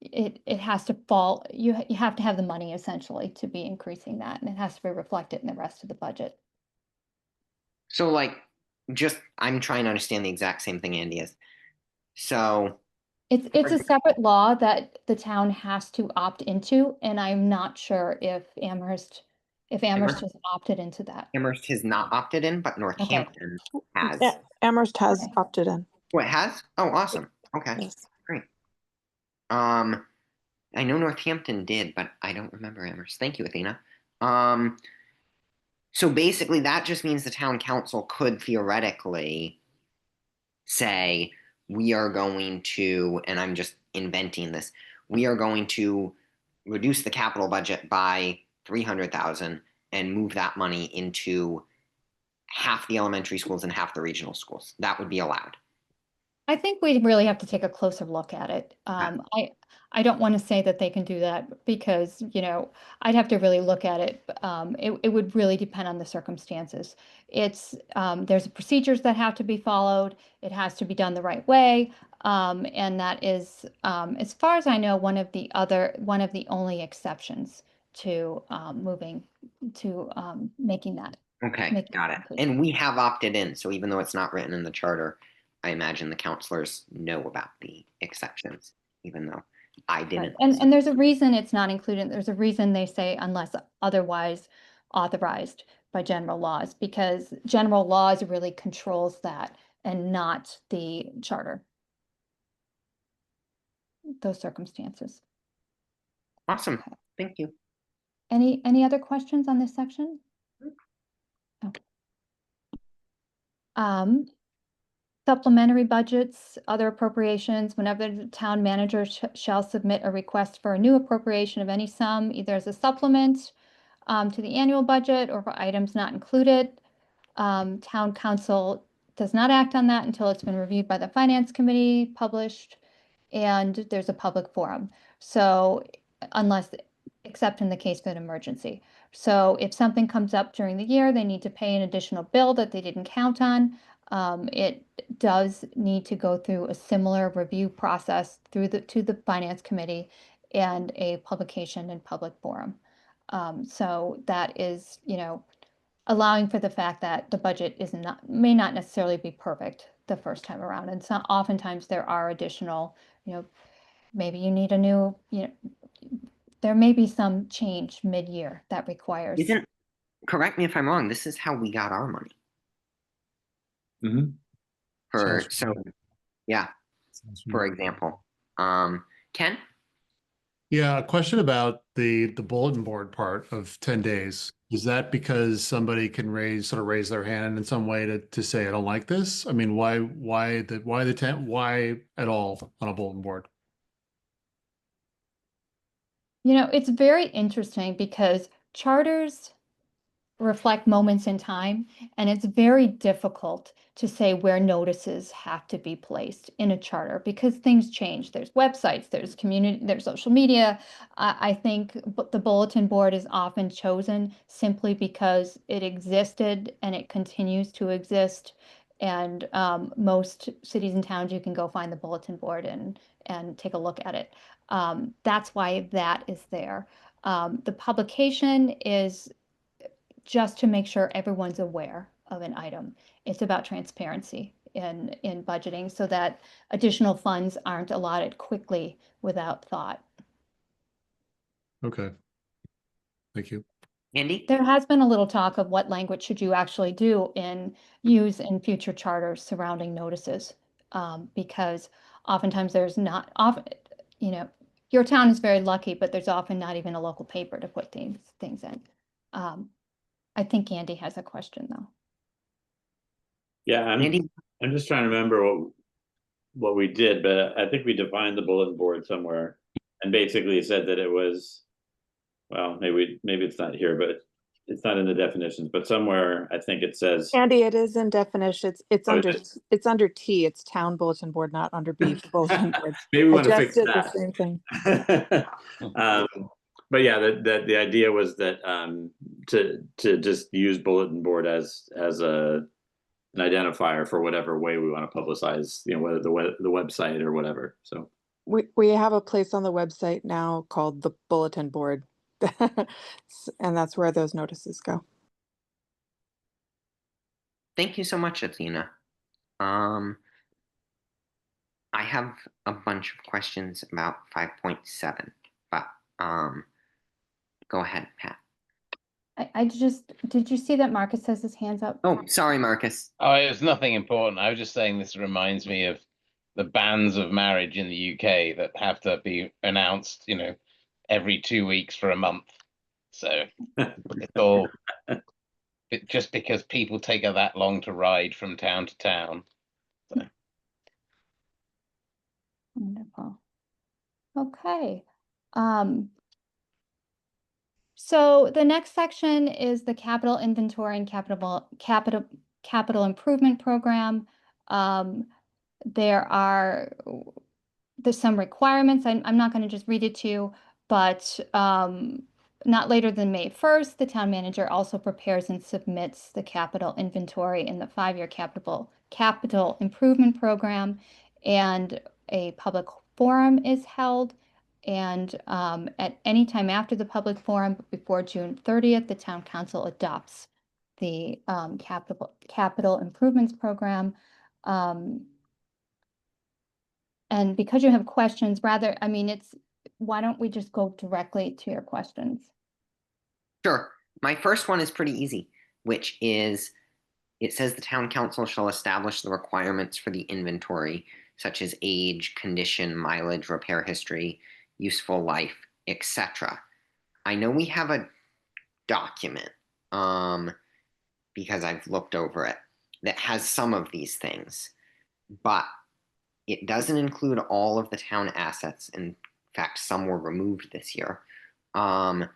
It has to fall, you have to have the money essentially to be increasing that, and it has to be reflected in the rest of the budget. So like, I'm trying to understand the exact same thing Andy is. So, It's a separate law that the town has to opt into, and I'm not sure if Amherst has opted into that. Amherst has not opted in, but Northampton has. Yeah, Amherst has Okay. opted in. Oh, it has? Oh, awesome. Okay, Yes. great. I know Northampton did, but I don't remember Amherst. Thank you, Athena. So basically that just means the town council could theoretically say, we are going to, and I'm just inventing this, we are going to reduce the capital budget by 300,000 and move that money into half the elementary schools and half the regional schools. That would be allowed. I think we really have to take a closer look at it. I don't want to say that they can do that because, I'd have to really look at it. It would really depend on the circumstances. There's procedures that have to be followed. It has to be done the right way. And that is, as far as I know, one of the only exceptions to making that. Okay, got it. And we have opted in, so even though it's not written in the charter, I imagine the counselors know about the exceptions, even though I didn't. Right. And there's a reason it's not included. There's a reason they say unless otherwise authorized by general laws, because general laws really controls that and not the charter. Those circumstances. Awesome. Thank you. Any other questions on this section? Okay. Supplementary budgets, other appropriations, whenever the town manager shall submit a request for a new appropriation of any sum, either as a supplement to the annual budget or for items not included. Town council does not act on that until it's been reviewed by the finance committee, published, and there's a public forum. So except in the case of an emergency. So if something comes up during the year, they need to pay an additional bill that they didn't count on. It does need to go through a similar review process to the finance committee and a publication and public forum. So that is, allowing for the fact that the budget may not necessarily be perfect the first time around. And so oftentimes there are additional, maybe you need a new, there may be some change mid-year that requires. Correct me if I'm wrong, this is how we got our money. Mm-hmm. For example, Ken? Yeah, a question about the bulletin board part of 10 days. Is that because somebody can raise their hand in some way to say, I don't like this? I mean, why at all on a bulletin board? It's very interesting because charters reflect moments in time, and it's very difficult to say where notices have to be placed in a charter because things change. There's websites, there's community, there's social media. I think the bulletin board is often chosen simply because it existed and it continues to exist. And most cities and towns, you can go find the bulletin board and take a look at it. That's why that is there. The publication is just to make sure everyone's aware of an item. It's about transparency in budgeting so that additional funds aren't allotted quickly without thought. Okay. Thank you. Andy? There has been a little talk of what language should you actually use in future charters surrounding notices, because oftentimes there's not often, your town is very lucky, but there's often not even a local paper to put things in. I think Andy has a question though. Yeah, I'm just trying to remember what we did, but I think we defined the bulletin board somewhere and basically said that it was, well, maybe it's not here, but it's not in the definitions, but somewhere I think it says. Andy, it is in definition. It's Oh, it under, is? it's under T, it's town bulletin board, not under B for bulletin board. Maybe we I want to just fix did the that. same thing. But yeah, the idea was that to just use bulletin board as an identifier for whatever way we want to publicize, whether the website or whatever. So We have a place on the website now called the bulletin board. And that's where those notices go. Thank you so much, Athena. I have a bunch of questions about 5.7, but go ahead, Pat. Did you see that Marcus has his hands up? Oh, sorry, Marcus. Oh, it's nothing important. I was just saying this reminds me of the bans of marriage in the UK that have to be announced, every 2 weeks for a month. So it's all just because people take that long to ride from town to town. So. Wonderful. Okay. So the next section is the capital inventory and capital improvement program. There's some requirements. I'm not going to just read it to you, but not later than May 1st, the town manager also prepares and submits the capital inventory in the 5-year capital improvement program, and a public forum is held. And at any time after the public forum, before June 30th, the town council adopts the capital improvements program. And because you have questions, why don't we just go directly to your questions? Sure. My first one is pretty easy, which is, it says the town council shall establish the requirements for the inventory, such as age, condition, mileage, repair history, useful life, etc. I know we have a document, because I've looked over it, that has some of these things, but it doesn't include all of the town assets. In fact, some were removed this year. And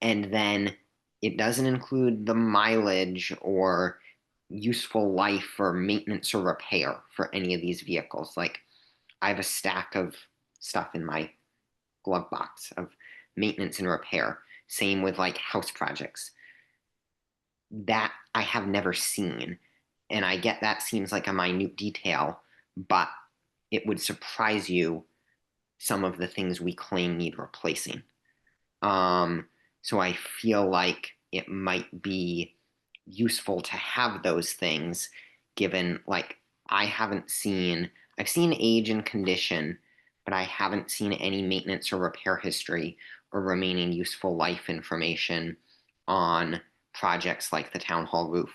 then it doesn't include the mileage or useful life or maintenance or repair for any of these vehicles. Like, I have a stack of stuff in my glove box of maintenance and repair. Same with like house projects. That I have never seen. And I get that seems like a minute detail, but it would surprise you some of the things we claim need replacing. So I feel like it might be useful to have those things, given, like, I've seen age and condition, but I haven't seen any maintenance or repair history or remaining useful life information on projects like the town hall roof,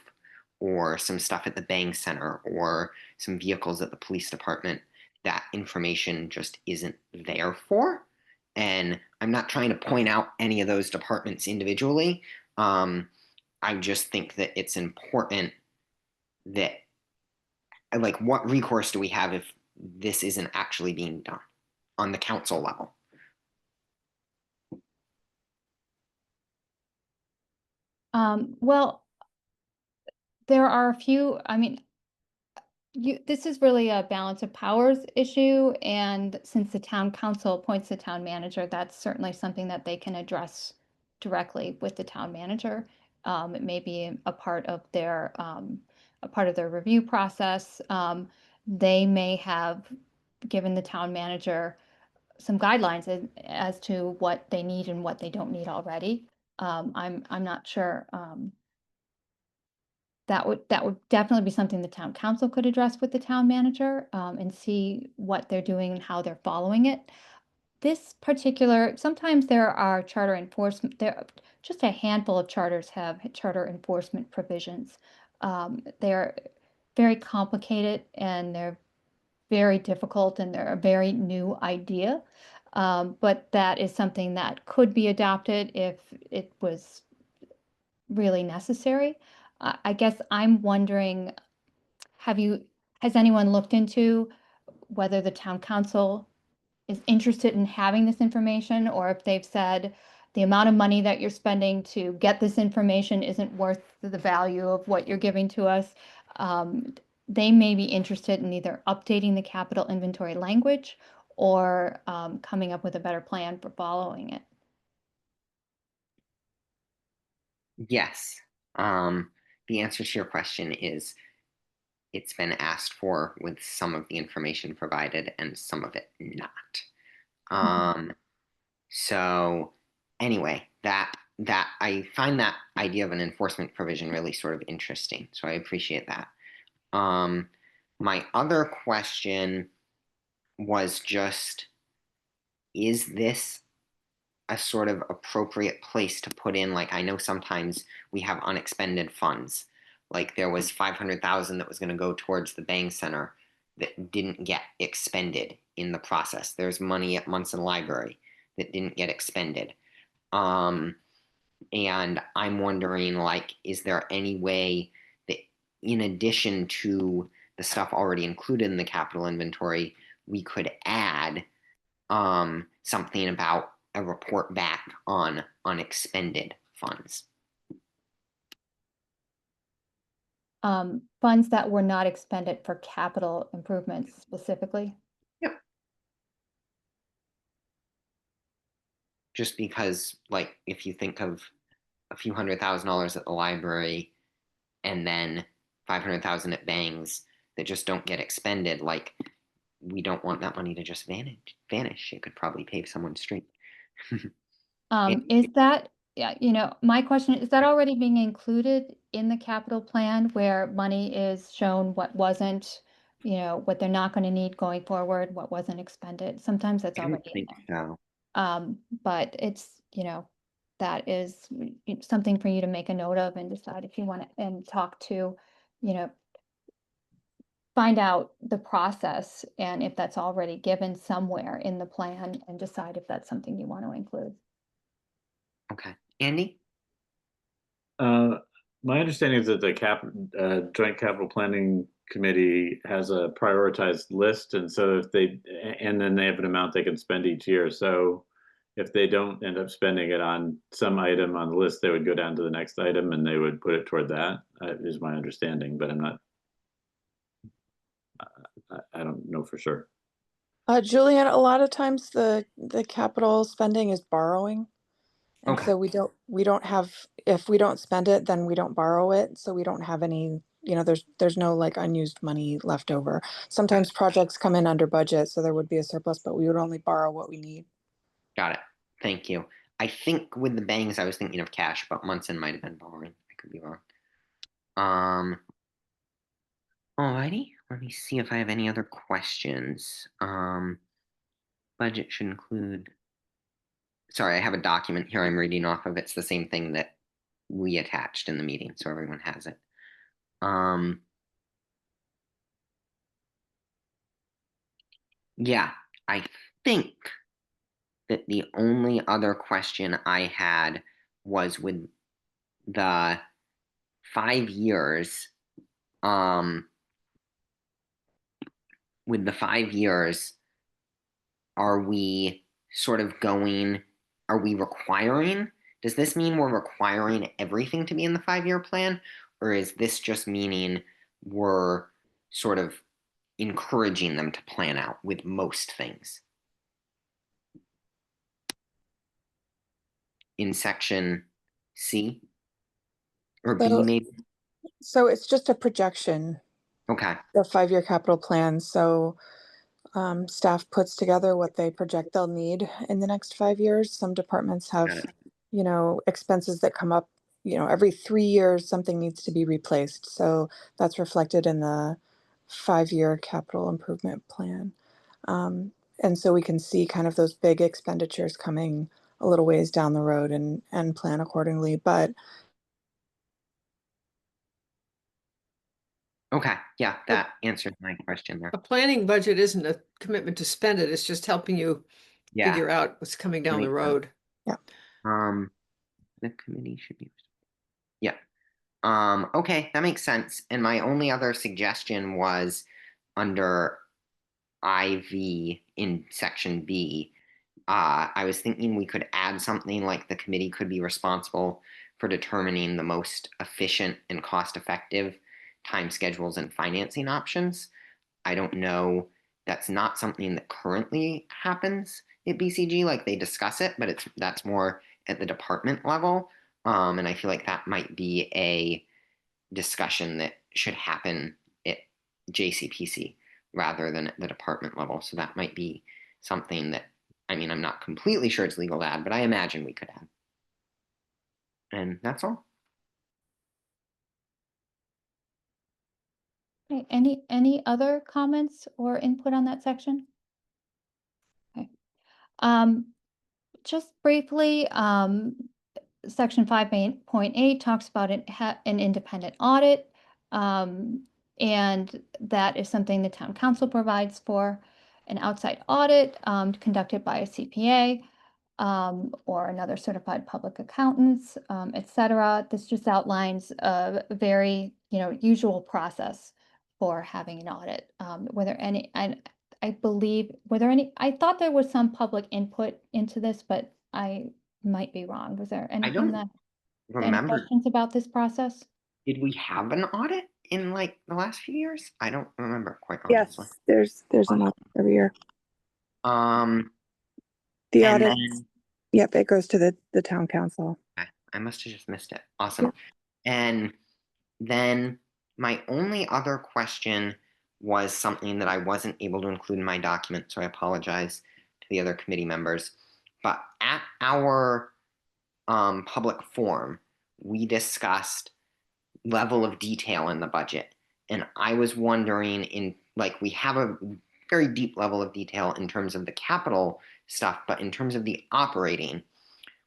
or some stuff at the Bang Center, or some vehicles at the police department. That information just isn't there for. And I'm not trying to point out any of those departments individually. I just think that it's important that, like, what recourse do we have if this isn't actually being done on the council level? Well, there are a few, this is really a balance of powers issue, and since the town council appoints the town manager, that's certainly something that they can address directly with the town manager. It may be a part of their review process. They may have given the town manager some guidelines as to what they need and what they don't need already. I'm not sure. That would definitely be something the town council could address with the town manager, and see what they're doing and how they're following it. Sometimes there are charter enforcement, just a handful of charters have charter enforcement provisions. They're very complicated and they're very difficult, and they're a very new idea. But that is something that could be adopted if it was really necessary. I guess I'm wondering, has anyone looked into whether the town council is interested in having this information, or if they've said, the amount of money that you're spending to get this information isn't worth the value of what you're giving to us, they may be interested in either updating the capital inventory language or coming up with a better plan for following it. Yes. The answer to your question is it's been asked for with some of the information provided and some of it not. So anyway, that I find that idea of an enforcement provision really sort of interesting. So I appreciate that. My other question was just, is this a sort of appropriate place to put in? Like, I know sometimes we have unexpended funds. Like there was 500,000 that was going to go towards the Bang Center that didn't get expended in the process. There's money at Munson Library that didn't get expended. And I'm wondering, like, is there any way that in addition to the stuff already included in the capital inventory, we could add something about a report back on unexpended funds? Funds that were not expended for capital improvements specifically? Yep. Just because, like, if you think of a few $100,000 at the library and then 500,000 at Bangs that just don't get expended, like, we don't want that money to just vanish. It could probably pave someone's street. Is that, yeah, you know, my question, is that already being included in the capital plan where money is shown what wasn't, you know, what they're not going to need going forward, what wasn't expended? Sometimes that's I don't already in think there. so. But it's, you know, that is something for you to make a note of and decide if you want to, and talk to, you know, find out the process and if that's already given somewhere in the plan and decide if that's something you want to include. Okay. Andy? My understanding is that the Joint Capital Planning Committee has a prioritized list, and so if and then they have an amount they can spend each year. So if they don't end up spending it on some item on the list, they would go down to the next item and they would put it toward that, is my understanding, but I'm not, I don't know for sure. Julian, a lot of times the capital spending is borrowing. And Okay. so we don't have, if we don't spend it, then we don't borrow it. So we don't have any, you know, there's no like unused money left over. Sometimes projects come in under budget, so there would be a surplus, but we would only borrow what we need. Got it. Thank you. I think with the Bangs, I was thinking of cash, but Munson might have been borrowing. I could be wrong. Alrighty. Let me see if I have any other questions. Budget should include. Sorry, I have a document here I'm reading off of. It's the same thing that we attached in the meeting, so everyone has it. Yeah, I think that the only other question I had was with the 5 years. With the 5 years, are we sort of going? Are we requiring? Does this mean we're requiring everything to be in the 5-year plan? Or is this just meaning we're sort of encouraging them to plan out with most things? In section C or B, So- maybe? So it's just a projection, Okay, the 5-year capital plan. So staff puts together what they project they'll need in the next 5 years. Some departments have, got it. you know, expenses that come up, you know, every 3 years, something needs to be replaced. So that's reflected in the 5-year capital improvement plan. And so we can see kind of those big expenditures coming a little ways down the road and plan accordingly. But Okay, yeah, that answered my question there. A planning budget isn't a commitment to spend it. It's just helping you Yeah. figure out what's coming down the Makes sense. road. The committee should be. Yeah. Okay, that makes sense. And my only other suggestion was under IV in section B, I was thinking we could add something like the committee could be responsible for determining the most efficient and cost-effective time schedules and financing options. I don't know, that's not something that currently happens at BCG, like they discuss it, but that's more at the department level. And I feel like that might be a discussion that should happen at JCPC rather than at the department level. So that might be something that, I mean, I'm not completely sure it's legal to add, but I imagine we could add. And that's all. Okay, any other comments or input on that section? Okay. Just briefly, section 5.8 talks about an independent audit. And that is something the town council provides for, an outside audit conducted by a CPA or another certified public accountants, etc. This just outlines a very, usual process for having an audit. Were there any, I believe, I thought there was some public input into this, but I might be wrong. Was there anything don't any Remember, questions about this process? did we have an audit in like the last few years? I don't remember quite honestly. Yes, there's an audit every year. The And audit, then yep, it goes to the town council. I must have just missed it. Awesome. And then my only other question was something that I wasn't able to include in my document, so I apologize to the other committee members. But at our public forum, we discussed level of detail in the budget. And I was wondering, we have a very deep level of detail in terms of the capital stuff, but in terms of the operating,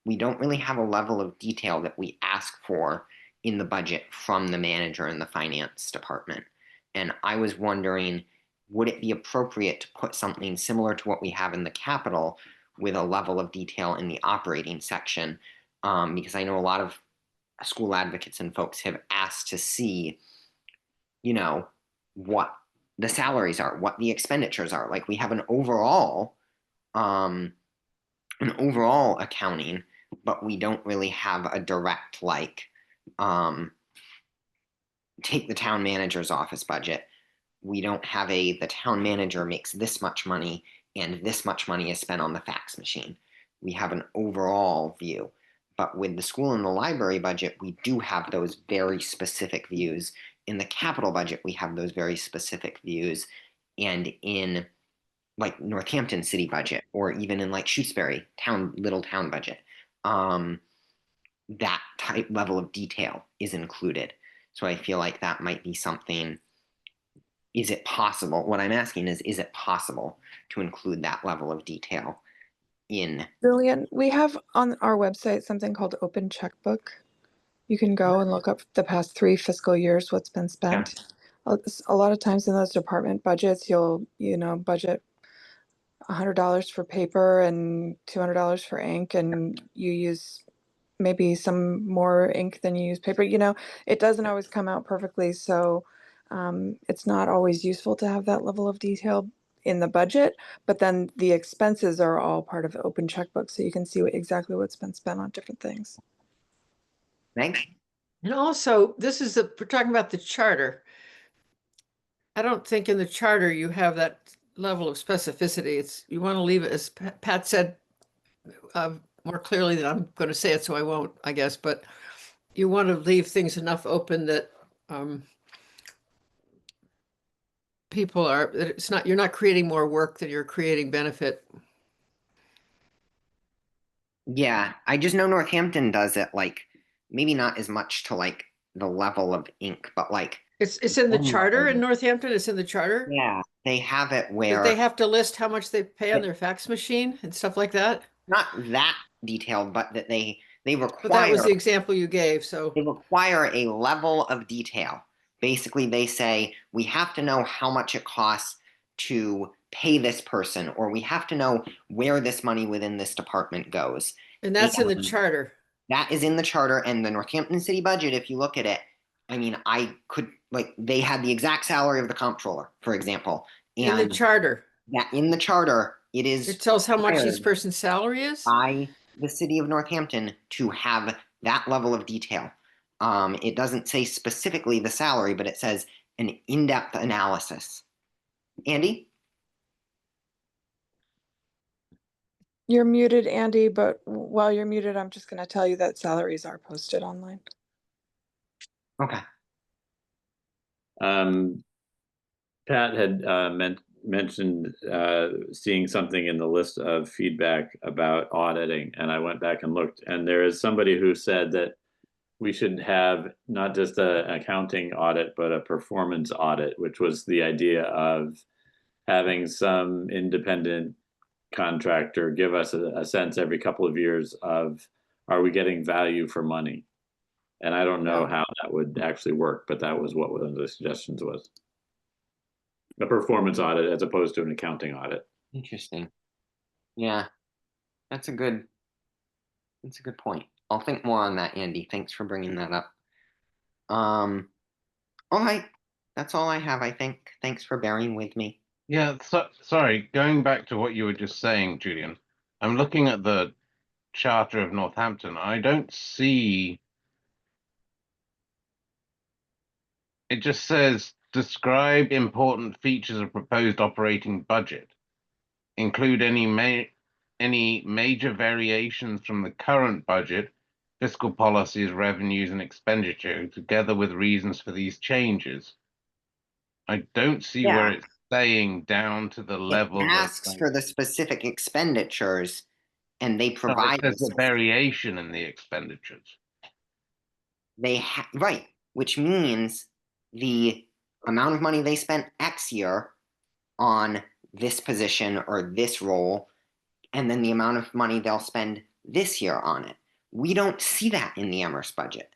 we don't really have a level of detail that we ask for in the budget from the manager and the finance department. And I was wondering, would it be appropriate to put something similar to what we have in the capital with a level of detail in the operating section? Because I know a lot of school advocates and folks have asked to see, what the salaries are, what the expenditures are. Like we have an overall accounting, but we don't really have a direct take the town manager's office budget. We don't have the town manager makes this much money and this much money is spent on the fax machine. We have an overall view. But with the school and the library budget, we do have those very specific views. In the capital budget, we have those very specific views. And in like Northampton city budget, or even in like Shutesbury little town budget, that type level of detail is included. So I feel like that might be something. Is it possible? What I'm asking is it possible to include that level of detail in? Lillian, we have on our website something called Open Checkbook. You can go and look up the past 3 fiscal years, what's been spent. Yeah. A lot of times in those department budgets, you'll, budget $100 for paper and $200 for ink, and you use maybe some more ink than you use paper. It doesn't always come out perfectly, so it's not always useful to have that level of detail in the budget, but then the expenses are all part of the Open Checkbook, so you can see exactly what's been spent on different things. Thanks. And also, we're talking about the charter. I don't think in the charter you have that level of specificity. You want to leave it, as Pat said, more clearly than I'm going to say it, so I won't, I guess, but you want to leave things enough open that you're not creating more work than you're creating benefit. Yeah, I just know Northampton does it maybe not as much to the level of ink, but it's in the charter in Northampton. It's in the charter. Yeah, they have it where they have to list how much they pay on their fax machine and stuff like that. Not that detailed, but that they require. But that was the example you gave. So they require a level of detail. Basically, they say we have to know how much it costs to pay this person, or we have to know where this money within this department goes. And that's in the charter. That is in the charter, and the Northampton city budget, if you look at it, I mean, they had the exact salary of the comptroller, for example. And in the charter. Yeah, in the charter, it is It tells how much each required person's salary is? by the city of Northampton to have that level of detail. It doesn't say specifically the salary, but it says an in-depth analysis. Andy? You're muted, Andy, but while you're muted, I'm just going to tell you that salaries are posted online. Okay. Pat had mentioned seeing something in the list of feedback about auditing, and I went back and looked, and there is somebody who said that we should have not just an accounting audit, but a performance audit, which was the idea of having some independent contractor give us a sense every couple of years of, are we getting value for money? And I don't know how that would actually work, but that was what one of the suggestions was. A performance audit as opposed to an accounting audit. Interesting. Yeah, that's a good point. I'll think more on that, Andy. Thanks for bringing that up. All right, that's all I have, I think. Thanks for bearing with me. Yeah, sorry, going back to what you were just saying, Julian, I'm looking at the Charter of Northampton. I don't see. It just says describe important features of proposed operating budget. Include any major variations from the current budget, fiscal policies, revenues, and expenditure, together with reasons for these changes. I don't see where it's saying down to the level. It asks for the specific expenditures, and they provide there's a variation in the expenditures. Right, which means the amount of money they spent X year on this position or this role, and then the amount of money they'll spend this year on it. We don't see that in the Amherst budget.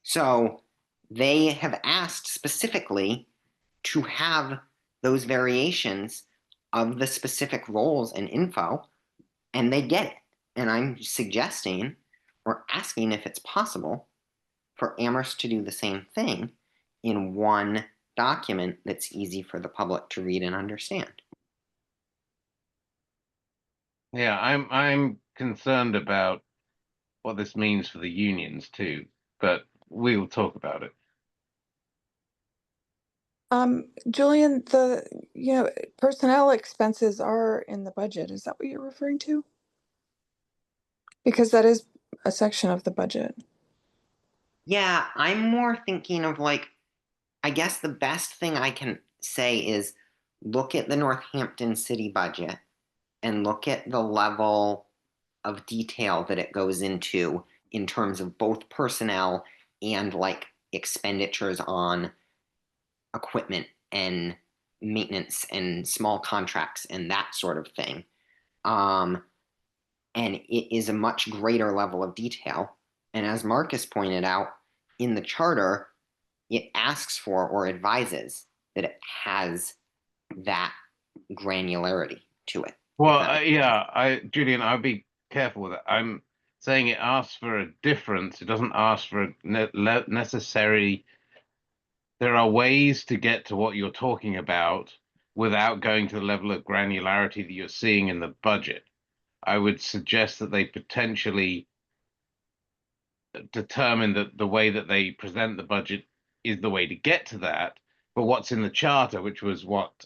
So they have asked specifically to have those variations of the specific roles and info, and they get it. And I'm suggesting or asking if it's possible for Amherst to do the same thing in one document that's easy for the public to read and understand. Yeah, I'm concerned about what this means for the unions too, but we'll talk about it. Julian, personnel expenses are in the budget. Is that what you're referring to? Because that is a section of the budget. Yeah, I'm more thinking of I guess the best thing I can say is look at the Northampton city budget and look at the level of detail that it goes into in terms of both personnel and expenditures on equipment and maintenance and small contracts and that sort of thing. And it is a much greater level of detail. And as Marcus pointed out, in the charter, it asks for or advises that it has that granularity to it. Well, Julian, I'll be careful with it. I'm saying it asks for a difference. It doesn't ask for a necessary. There are ways to get to what you're talking about without going to the level of granularity that you're seeing in the budget. I would suggest that they potentially determine that the way that they present the budget is the way to get to that. But what's in the charter, which was what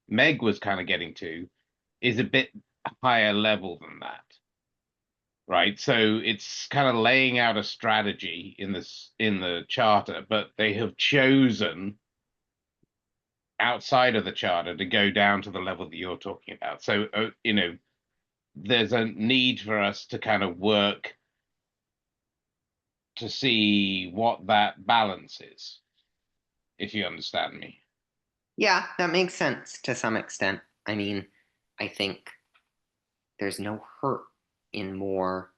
Meg was kind of getting to, is a bit higher level than that. Right. So it's kind of laying out a strategy in the charter, but they have chosen outside of the charter to go down to the level that you're talking about. So, there's a need for us to kind of work to see what that balance is, if you understand me. Yeah, that makes sense to some extent. I mean, I think there's no hurt in more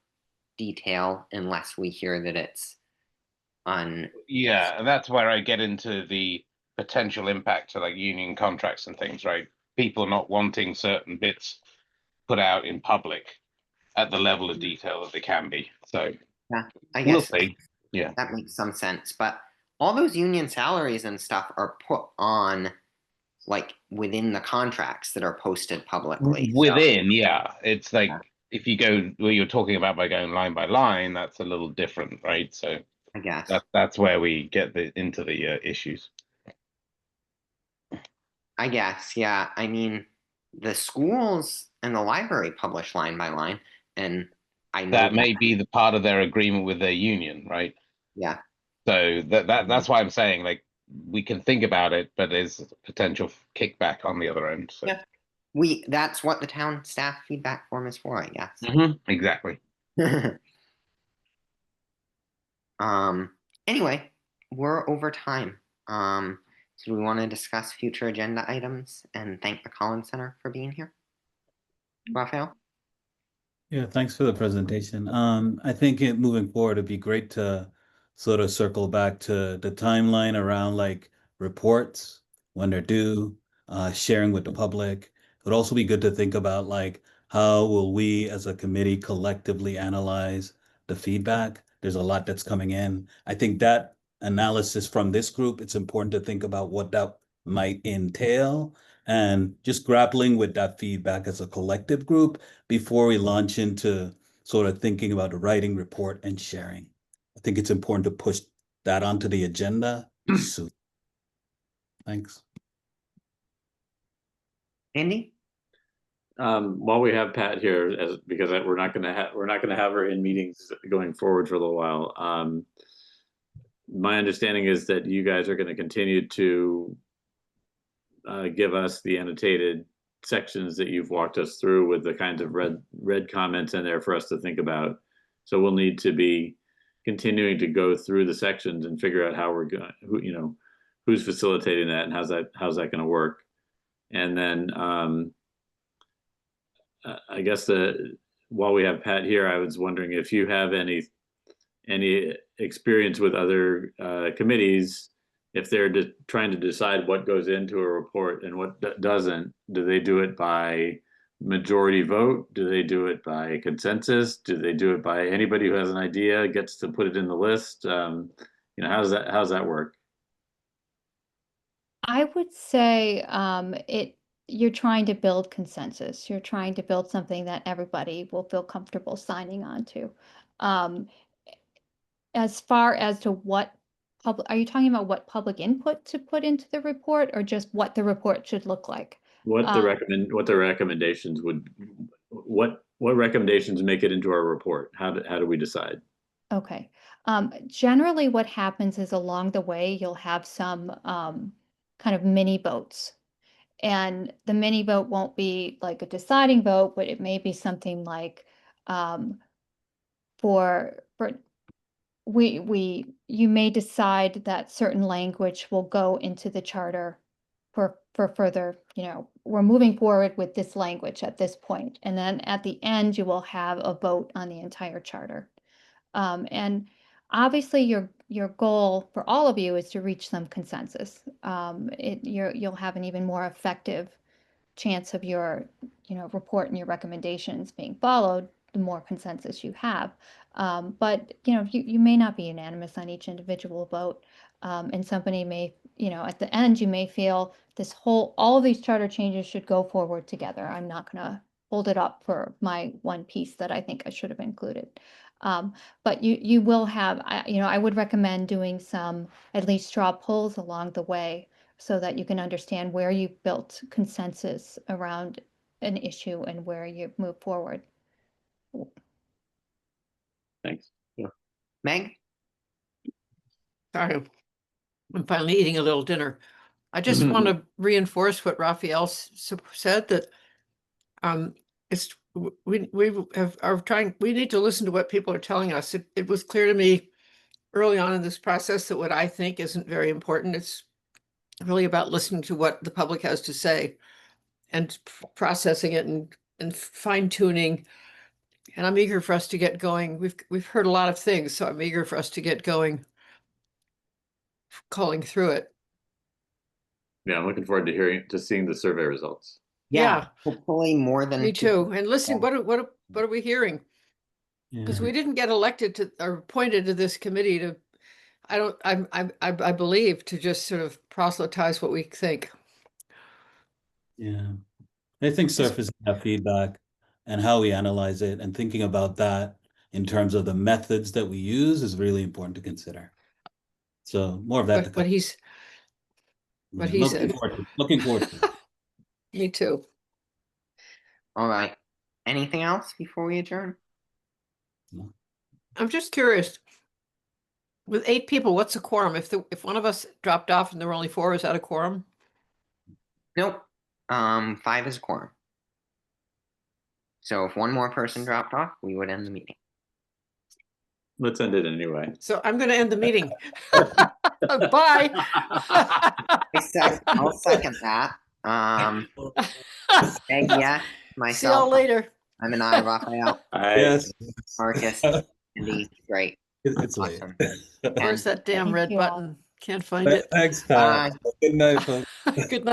detail unless we hear that it's Yeah, and that's where I get into the potential impact to union contracts and things, right? People not wanting certain bits put out in public at the level of detail that they can be. So yeah, I we'll guess see. Yeah, that makes some sense. But all those union salaries and stuff are put on like within the contracts that are posted publicly. So, Within, yeah, it's like Yeah. if you go where you're talking about by going line by line, that's a little different, right? So I guess. that's where we get into the issues. I guess, yeah. I mean, the schools and the library publish line by line, and I know That may be the part of their agreement with their union, right? yeah. So that's why I'm saying, like, we can think about it, but there's potential kickback on the other end. So Yeah. That's what the town staff feedback form is for, I guess. exactly. Anyway, we're over time. So we want to discuss future agenda items and thank the Collins Center for being here. Raphael? Yeah, thanks for the presentation. I think moving forward, it'd be great to sort of circle back to the timeline around like reports, when they're due, sharing with the public. It would also be good to think about like how will we as a committee collectively analyze the feedback? There's a lot that's coming in. I think that analysis from this group, it's important to think about what that might entail and just grappling with that feedback as a collective group before we launch into sort of thinking about the writing report and sharing. I think it's important to push that onto the agenda soon. Thanks. Andy? While we have Pat here, because we're not going to have her in meetings going forward for a little while. My understanding is that you guys are going to continue to give us the annotated sections that you've walked us through with the kinds of red comments in there for us to think about. So we'll need to be continuing to go through the sections and figure out how we're going, who's facilitating that and how's that going to work. And then I guess while we have Pat here, I was wondering if you have any experience with other committees, if they're trying to decide what goes into a report and what doesn't. Do they do it by majority vote? Do they do it by consensus? Do they do it by anybody who has an idea gets to put it in the list? How's that work? I would say you're trying to build consensus. You're trying to build something that everybody will feel comfortable signing on to. As far as to what are you talking about what public input to put into the report or just what the report should look like? What the recommendations what recommendations make it into our report? How do we decide? Okay. Generally what happens is along the way, you'll have some kind of mini votes. And the mini vote won't be like a deciding vote, but it may be something like you may decide that certain language will go into the charter for further, we're moving forward with this language at this point. And then at the end, you will have a vote on the entire charter. And obviously your goal for all of you is to reach some consensus. You'll have an even more effective chance of your, report and your recommendations being followed, the more consensus you have. But, you may not be unanimous on each individual vote. And somebody may, at the end, you may feel all of these charter changes should go forward together. I'm not going to hold it up for my one piece that I think I should have included. But you will have, I would recommend doing some at least straw polls along the way so that you can understand where you built consensus around an issue and where you move forward. Thanks. Yeah. Meg? Sorry, I'm finally eating a little dinner. I just want to reinforce what Raphael said, that we need to listen to what people are telling us. It was clear to me early on in this process that what I think isn't very important. It's really about listening to what the public has to say and processing it and fine tuning. And I'm eager for us to get going. We've heard a lot of things, so I'm eager for us to get going, calling through it. Yeah, I'm looking forward to seeing the survey results. Yeah. Hopefully more than Me too. And listening, what are we hearing? Yeah. Because we didn't get elected to or appointed to this committee to, I believe, to just sort of proselytize what we think. Yeah. I think surfacing that feedback and how we analyze it and thinking about that in terms of the methods that we use is really important to consider. So more of that to But come. he's, Yeah, he looking said. forward to it. Looking forward to it. Me too. All right. Anything else before we adjourn? I'm just curious. With 8 people, what's a quorum? If one of us dropped off and there were only 4, is that a quorum? Nope. 5 is quorum. So if one more person dropped off, we would end the meeting. Let's end it anyway. So I'm going to end the meeting. Bye. I'll second that. Peg, yes. See Myself. y'all later. I'm an I, Raphael. Yes. Marcus. Andy. Great. It's late. Awesome. Where's that damn Thank red you all. button? Can't find it. Thanks, Pat. Bye. Good night, folks. Good night.